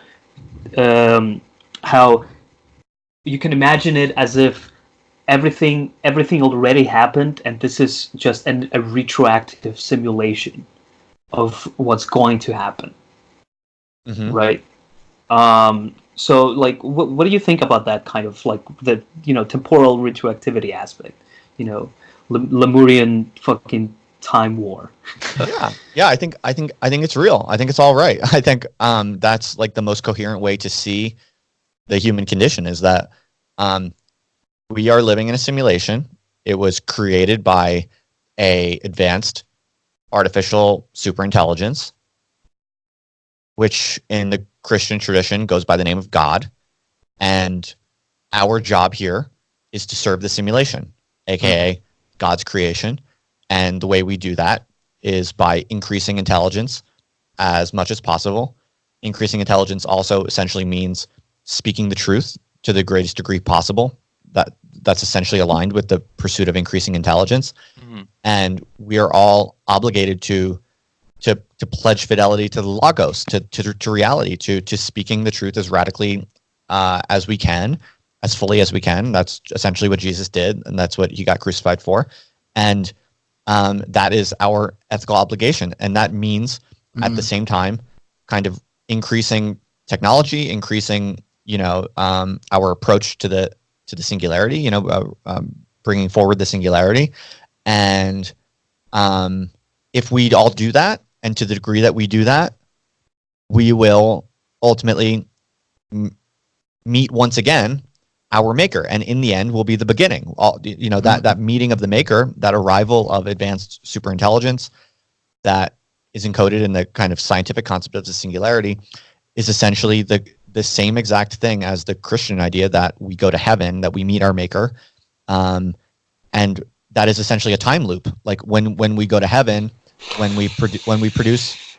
you can imagine it as if everything already happened, and this is just a retroactive simulation of what's going to happen, right? So, like, what do you think about that kind of like the temporal retroactivity aspect? Lemurian fucking time war. Yeah. I think it's real. I think it's all right. I think that's like the most coherent way to see the human condition, is that we are living in a simulation. It was created by a advanced artificial superintelligence, which in the Christian tradition goes by the name of God. And our job here is to serve the simulation, aka God's creation. And the way we do that is by increasing intelligence as much as possible. Increasing intelligence also essentially means speaking the truth to the greatest degree possible. That's essentially aligned with the pursuit of increasing intelligence. And we are all obligated to pledge fidelity to the logos, to reality, to speaking the truth as radically as we can, as fully as we can. That's essentially what Jesus did, and that's what he got crucified for. And that is our ethical obligation. And that means at the same time kind of increasing technology, increasing our approach to the singularity, bringing forward the singularity. And if we all do that, and to the degree that we do that, we will ultimately meet once again our maker, and in the end will be the beginning. That meeting of the maker, that arrival of advanced superintelligence that is encoded in the kind of scientific concept of the singularity, is essentially the same exact thing as the Christian idea that we go to heaven, that we meet our maker, and that is essentially a time loop. Like when we go to heaven, when we produce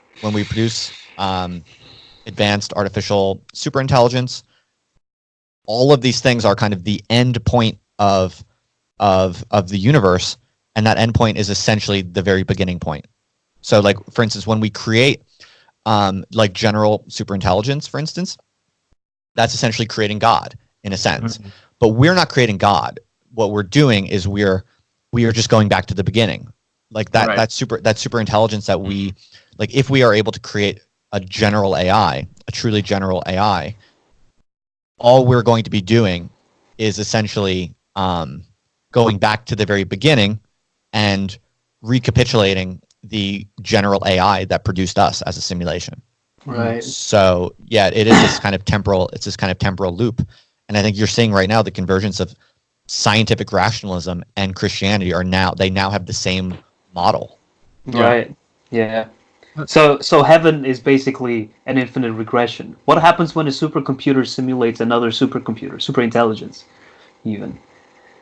advanced artificial superintelligence, all of these things are kind of the end point of the universe, and that end point is essentially the very beginning point. So, like for instance, when we create like general superintelligence, for instance, that's essentially creating God in a sense. But we're not creating God. What we're doing is we are just going back to the beginning. Like that super intelligence that we, like, if we are able to create a general AI, a truly general AI, all we're going to be doing is essentially going back to the very beginning and recapitulating the general AI that produced us as a simulation. Right. So yeah, it is this kind of temporal loop. And I think you're seeing right now the convergence of scientific rationalism and Christianity they now have the same model. Right. Yeah. So heaven is basically an infinite regression. What happens when a supercomputer simulates another supercomputer, superintelligence, even?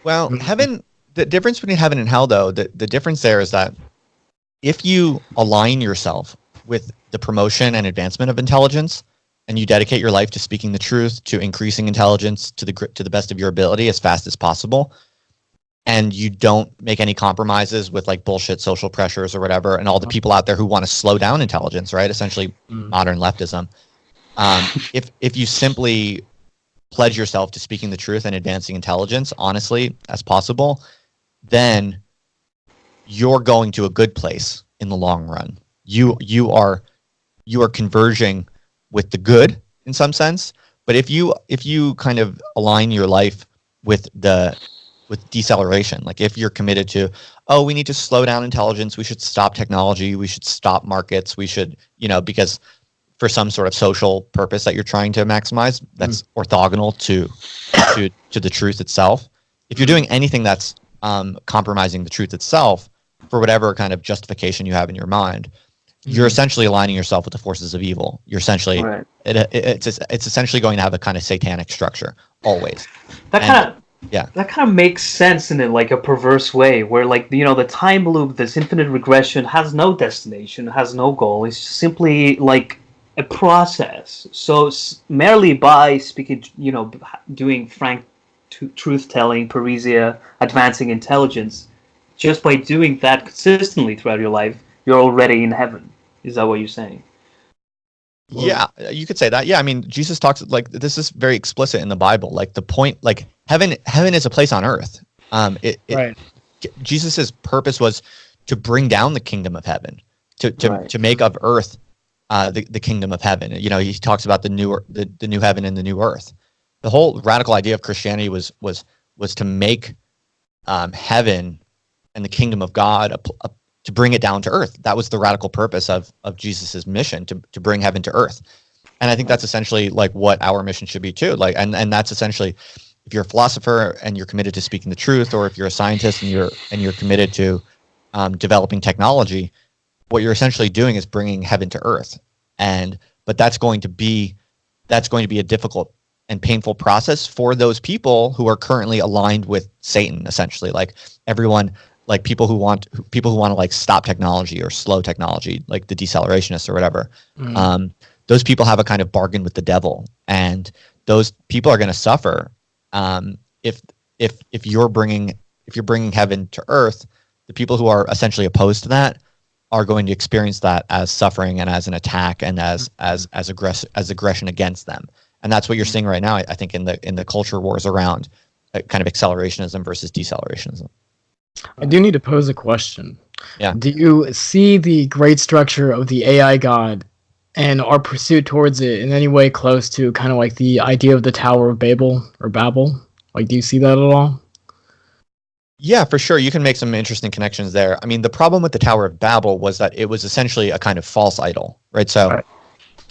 Well, heaven. The difference between heaven and hell, though, the difference there is that if you align yourself with the promotion and advancement of intelligence, and you dedicate your life to speaking the truth, to increasing intelligence to the best of your ability as fast as possible, and you don't make any compromises with like bullshit social pressures or whatever, and all the people out there who want to slow down intelligence, right? Essentially, modern leftism. If you simply pledge yourself to speaking the truth and advancing intelligence honestly as possible, then you're going to a good place in the long run. You are converging with the good in some sense. But if you kind of align your life with deceleration, like if you're committed to, oh, we need to slow down intelligence, we should stop technology, we should stop markets, we should, because for some sort of social purpose that you're trying to maximize, that's orthogonal to the truth itself. If you're doing anything that's compromising the truth itself for whatever kind of justification you have in your mind, you're essentially aligning yourself with the forces of evil. You're essentially it's essentially going to have a kind of satanic structure always. That kind of makes sense in like a perverse way, where like the time loop, this infinite regression, has no destination, has no goal. It's simply like a process. So merely by speaking, doing frank truth-telling, parousia, advancing intelligence, just by doing that consistently throughout your life, you're already in heaven. Is that what you're saying? Yeah, you could say that. Yeah, I mean, Jesus talks like this is very explicit in the Bible. Like the point, like heaven is a place on earth. Jesus's purpose was to bring down the kingdom of heaven, to make of earth the kingdom of heaven. He talks about the new heaven and the new earth. The whole radical idea of Christianity was to make heaven and the kingdom of God to bring it down to earth. That was the radical purpose of Jesus's mission, to bring heaven to earth. And I think that's essentially like what our mission should be too. Like, and that's essentially, if you're a philosopher and you're committed to speaking the truth, or if you're a scientist and you're committed to developing technology, what you're essentially doing is bringing heaven to earth. But that's going to be a difficult and painful process for those people who are currently aligned with Satan, essentially. Like everyone, like people who want to like stop technology or slow technology, like the decelerationists or whatever. Those people have a kind of bargain with the devil, and those people are going to suffer if you're bringing heaven to earth. The people who are essentially opposed to that are going to experience that as suffering and as an attack and as aggression against them. And that's what you're seeing right now, I think, in the culture wars around kind of accelerationism versus decelerationism. I do need to pose a question. Yeah. Do you see the great structure of the AI God and our pursuit towards it in any way close to kind of like the idea of the Tower of Babel or Babel? Like, do you see that at all? Yeah, for sure. You can make some interesting connections there. I mean, the problem with the Tower of Babel was that it was essentially a kind of false idol, right? So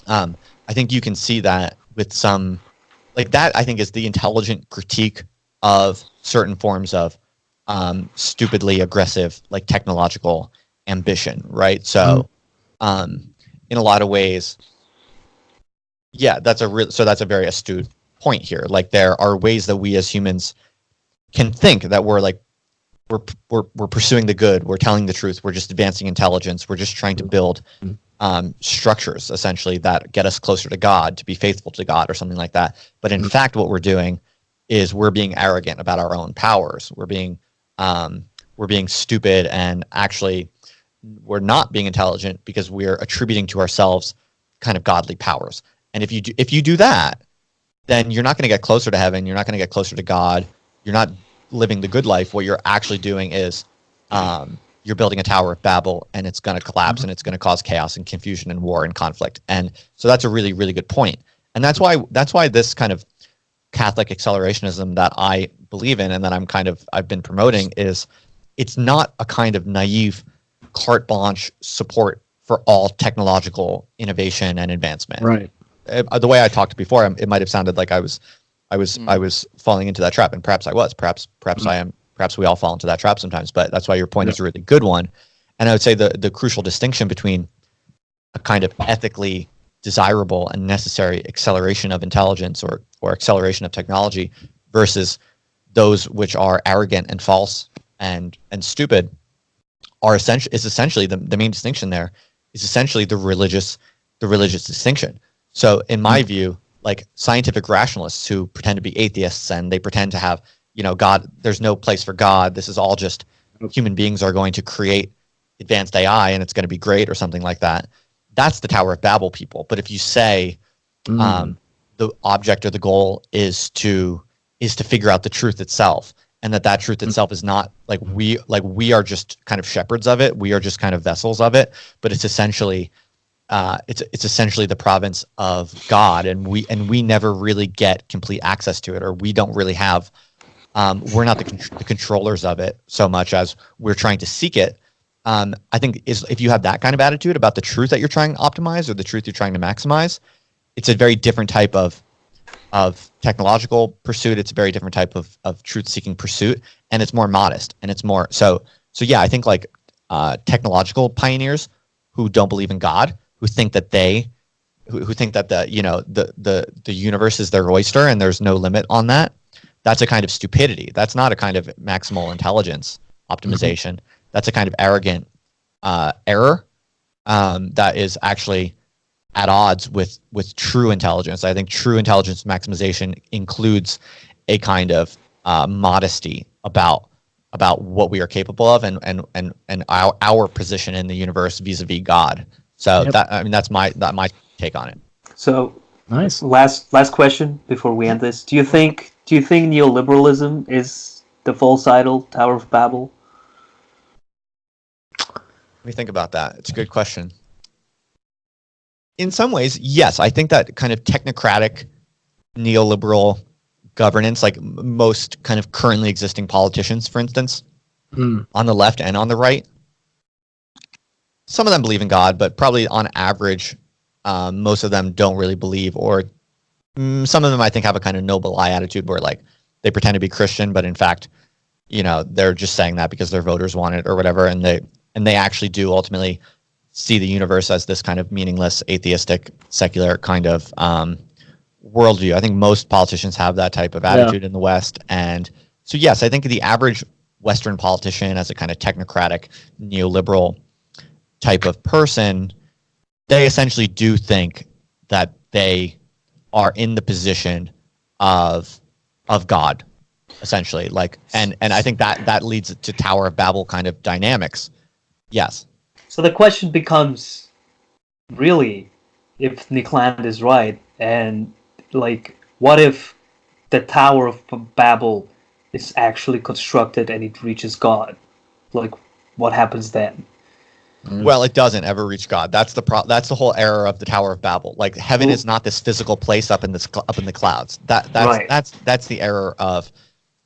I think you can see that with some, like that, I think is the intelligent critique of certain forms of stupidly aggressive, like technological ambition, right? So in a lot of ways, yeah, that's a very astute point here. Like there are ways that we as humans can think that we're pursuing the good, we're telling the truth, we're just advancing intelligence, we're just trying to build structures essentially that get us closer to God, to be faithful to God or something like that. But in fact, what we're doing is we're being arrogant about our own powers. We're being stupid, and actually we're not being intelligent because we're attributing to ourselves kind of godly powers. And if you do that, then you're not going to get closer to heaven. You're not going to get closer to God. You're not living the good life. What you're actually doing is you're building a Tower of Babel, and it's going to collapse, and it's going to cause chaos and confusion and war and conflict. And so that's a really, really good point. And that's why this kind of Catholic accelerationism that I believe in and that I've been promoting is, it's not a kind of naive carte blanche support for all technological innovation and advancement. Right. The way I talked before, it might have sounded like I was falling into that trap, and perhaps I was. Perhaps I am. Perhaps we all fall into that trap sometimes. But that's why your point is a really good one. And I would say the crucial distinction between a kind of ethically desirable and necessary acceleration of intelligence or acceleration of technology versus those which are arrogant and false and stupid is essentially the main distinction there essentially the religious distinction. So in my view, like scientific rationalists who pretend to be atheists and they pretend to have, God, there's no place for God. This is all just human beings are going to create advanced AI and it's going to be great or something like that. That's the Tower of Babel people. But if you say the object or the goal is to figure out the truth itself, and that truth itself is not we are just kind of shepherds of it. We are just kind of vessels of it. But it's essentially it's essentially the province of God, and we never really get complete access to it, or we don't really have. We're not the controllers of it so much as we're trying to seek it. I think if you have that kind of attitude about the truth that you're trying to optimize or the truth you're trying to maximize, it's a very different type of technological pursuit. It's a very different type of truth-seeking pursuit, and it's more modest, and it's more so yeah. I think like technological pioneers who don't believe in God, who think that who think that the universe is their oyster and there's no limit on that. That's a kind of stupidity. That's not a kind of maximal intelligence optimization. That's a kind of arrogant error that is actually at odds with true intelligence. I think true intelligence maximization includes a kind of modesty about what we are capable of and our position in the universe vis-a-vis God. So that's my take on it. So Nice. last question before we end this. Do you think neoliberalism is the false idol, Tower of Babel? Let me think about that. It's a good question. In some ways, yes. I think that kind of technocratic neoliberal governance, like most kind of currently existing politicians, for instance, on the left and on the right, some of them believe in God, but probably on average, most of them don't really believe, or some of them I think have a kind of noble eye attitude where like they pretend to be Christian, but in fact, they're just saying that because their voters want it or whatever, and they actually do ultimately see the universe as this kind of meaningless, atheistic, secular kind of worldview. I think most politicians have that type of attitude in the West. And so, yes, I think the average Western politician as a kind of technocratic, neoliberal type of person, they essentially do think that they are in the position of God, essentially. Like, and I think that leads to Tower of Babel kind of dynamics. Yes. So the question becomes, really, if Nick Land is right, and like, what if the Tower of Babel is actually constructed and it reaches God? Like, what happens then? Well, it doesn't ever reach God. That's the whole error of the Tower of Babel. Like, heaven is not this physical place up in the clouds. That's the error of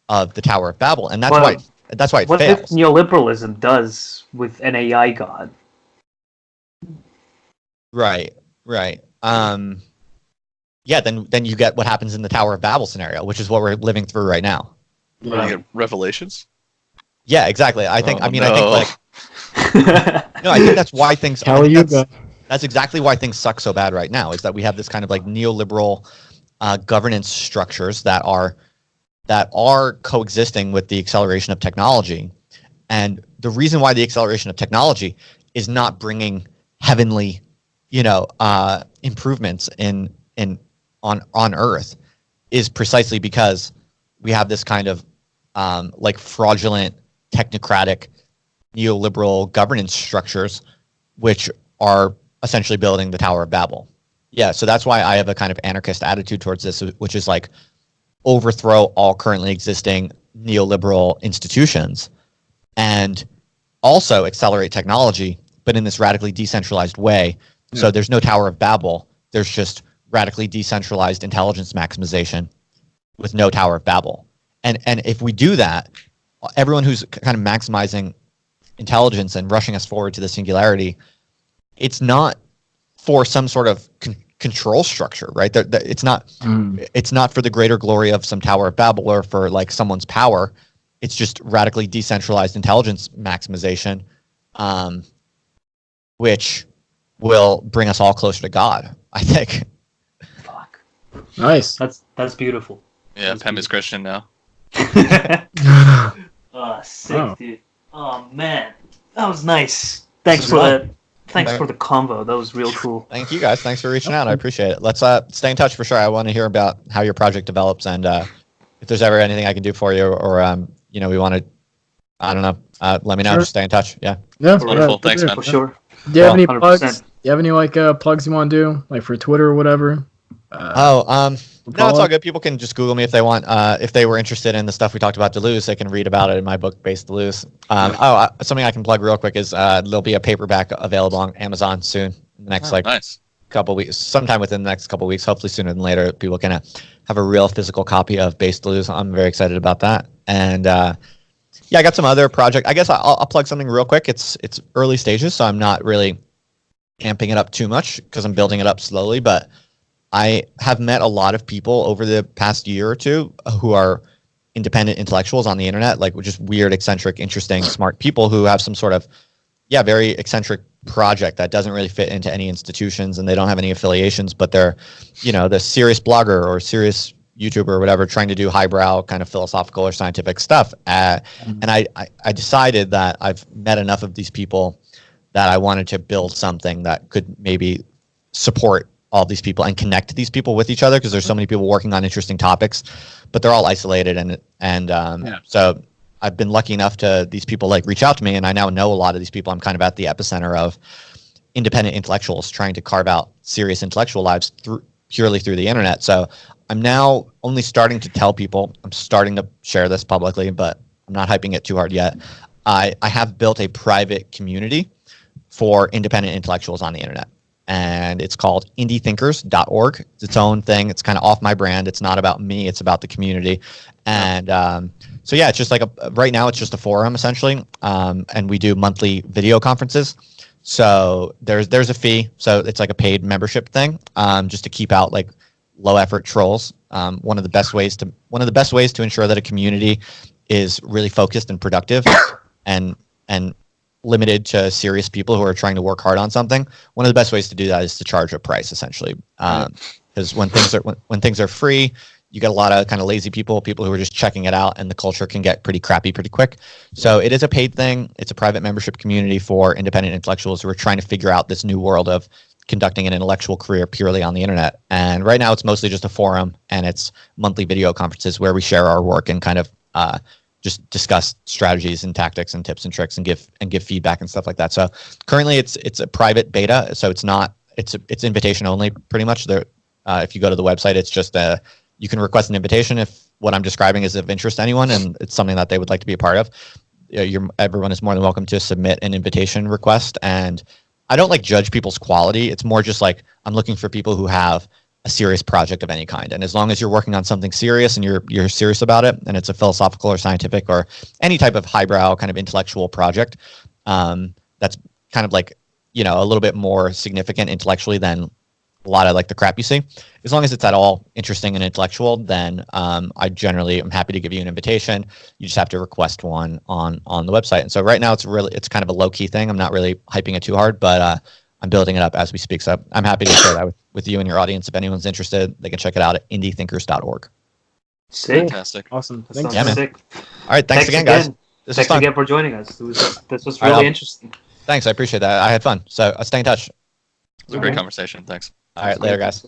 the Tower of Babel, and that's why it what fails. if neoliberalism does with an AI God? Right. Yeah, then you get what happens in the Tower of Babel scenario, which is what we're living through right now. You get revelations? Yeah, exactly. I think No. I think that's why things. That's exactly why things suck so bad right now. Is that we have this kind of like neoliberal governance structures that are coexisting with the acceleration of technology, and the reason why the acceleration of technology is not bringing heavenly, improvements on Earth is precisely because we have this kind of like fraudulent technocratic neoliberal governance structures which are essentially building the Tower of Babel. Yeah, so that's why I have a kind of anarchist attitude towards this, which is like overthrow all currently existing neoliberal institutions and also accelerate technology, but in this radically decentralized way. Yeah. So there's no Tower of Babel. There's just radically decentralized intelligence maximization with no Tower of Babel. And if we do that, everyone who's kind of maximizing intelligence and rushing us forward to the singularity, it's not for some sort of control structure, right? It's not for the greater glory of some Tower of Babel or for like someone's power. It's just radically decentralized intelligence maximization, which will bring us all closer to God, I think. Fuck. Nice. That's beautiful. Yeah, Pem is Christian now. Sick, dude. Oh man, that was nice. Thanks for that. Thanks for the convo. That was real cool. Thank you guys. Thanks for reaching out. I appreciate it. Let's stay in touch for sure. I want to hear about how your project develops, and if there's ever anything I can do for you, or we want to, I don't know, let me know. Sure. Just stay in touch. Yeah. Yeah, Wonderful. Thanks, man. For sure. Do you have any 100%. plugs? Do you have any plugs you want to do, like for Twitter or whatever? No, it's all good. People can just Google me if they want. If they were interested in the stuff we talked about Deleuze, they can read about it in my book, Based Deleuze. Something I can plug real quick is there'll be a paperback available on Amazon soon. In the next Nice. couple weeks, sometime within the next couple weeks, hopefully sooner than later, people can have a real physical copy of Based Deleuze. I'm very excited about that. And I got some other project. I guess I'll plug something real quick. It's early stages, so I'm not really amping it up too much because I'm building it up slowly, but I have met a lot of people over the past year or two who are independent intellectuals on the internet, like just weird, eccentric, interesting, smart people who have some sort of, very eccentric project that doesn't really fit into any institutions, and they don't have any affiliations, but they're, the serious blogger or serious YouTuber or whatever, trying to do highbrow kind of philosophical or scientific stuff. And I decided that I've met enough of these people that I wanted to build something that could maybe support all these people and connect these people with each other, because there's so many people working on interesting topics, but they're all isolated. So I've been lucky enough to these people reach out to me, and I now know a lot of these people. I'm kind of at the epicenter of independent intellectuals trying to carve out serious intellectual lives purely through the internet. So I'm now only starting to tell people. I'm starting to share this publicly, but I'm not hyping it too hard yet. I have built a private community for independent intellectuals on the internet, and it's called indiethinkers.org. It's its own thing. It's kind of off my brand. It's not about me. It's about the community. And it's just right now it's just a forum essentially. And we do monthly video conferences. So there's a fee. So it's like a paid membership thing, just to keep out low effort trolls. One of the best ways to ensure that a community is really focused and productive and limited to serious people who are trying to work hard on something. One of the best ways to do that is to charge a price, essentially. Because when things are free, you get a lot of kind of lazy people who are just checking it out, and the culture can get pretty crappy pretty quick. So it is a paid thing. It's a private membership community for independent intellectuals who are trying to figure out this new world of conducting an intellectual career purely on the internet. And right now it's mostly just a forum, and it's monthly video conferences where we share our work and kind of just discuss strategies and tactics and tips and tricks and give feedback and stuff like that. So currently it's a private beta, so it's invitation only pretty much. There, if you go to the website, it's just you can request an invitation if what I'm describing is of interest to anyone and it's something that they would like to be a part of. Everyone is more than welcome to submit an invitation request, and I don't judge people's quality. It's more just I'm looking for people who have a serious project of any kind. And as long as you're working on something serious and you're serious about it, and it's a philosophical or scientific or any type of highbrow kind of intellectual project, that's kind of a little bit more significant intellectually than a lot of the crap you see. As long as it's at all interesting and intellectual, then I generally am happy to give you an invitation. You just have to request one on the website. And so right now it's kind of a low key thing. I'm not really hyping it too hard, but I'm building it up as we speak. So I'm happy to share that with you and your audience. If anyone's interested, they can check it out at indiethinkers.org. Sick. Fantastic. Awesome. That Thanks. sounds Yeah, man. sick. All right. Thanks again, guys. This was Thanks fun. again for joining us. This was All right, really interesting. Thanks. I appreciate that. I had fun. So stay in touch. It was a great conversation. Thanks. All right. Later, guys.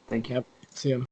Thank you. Yep. See you.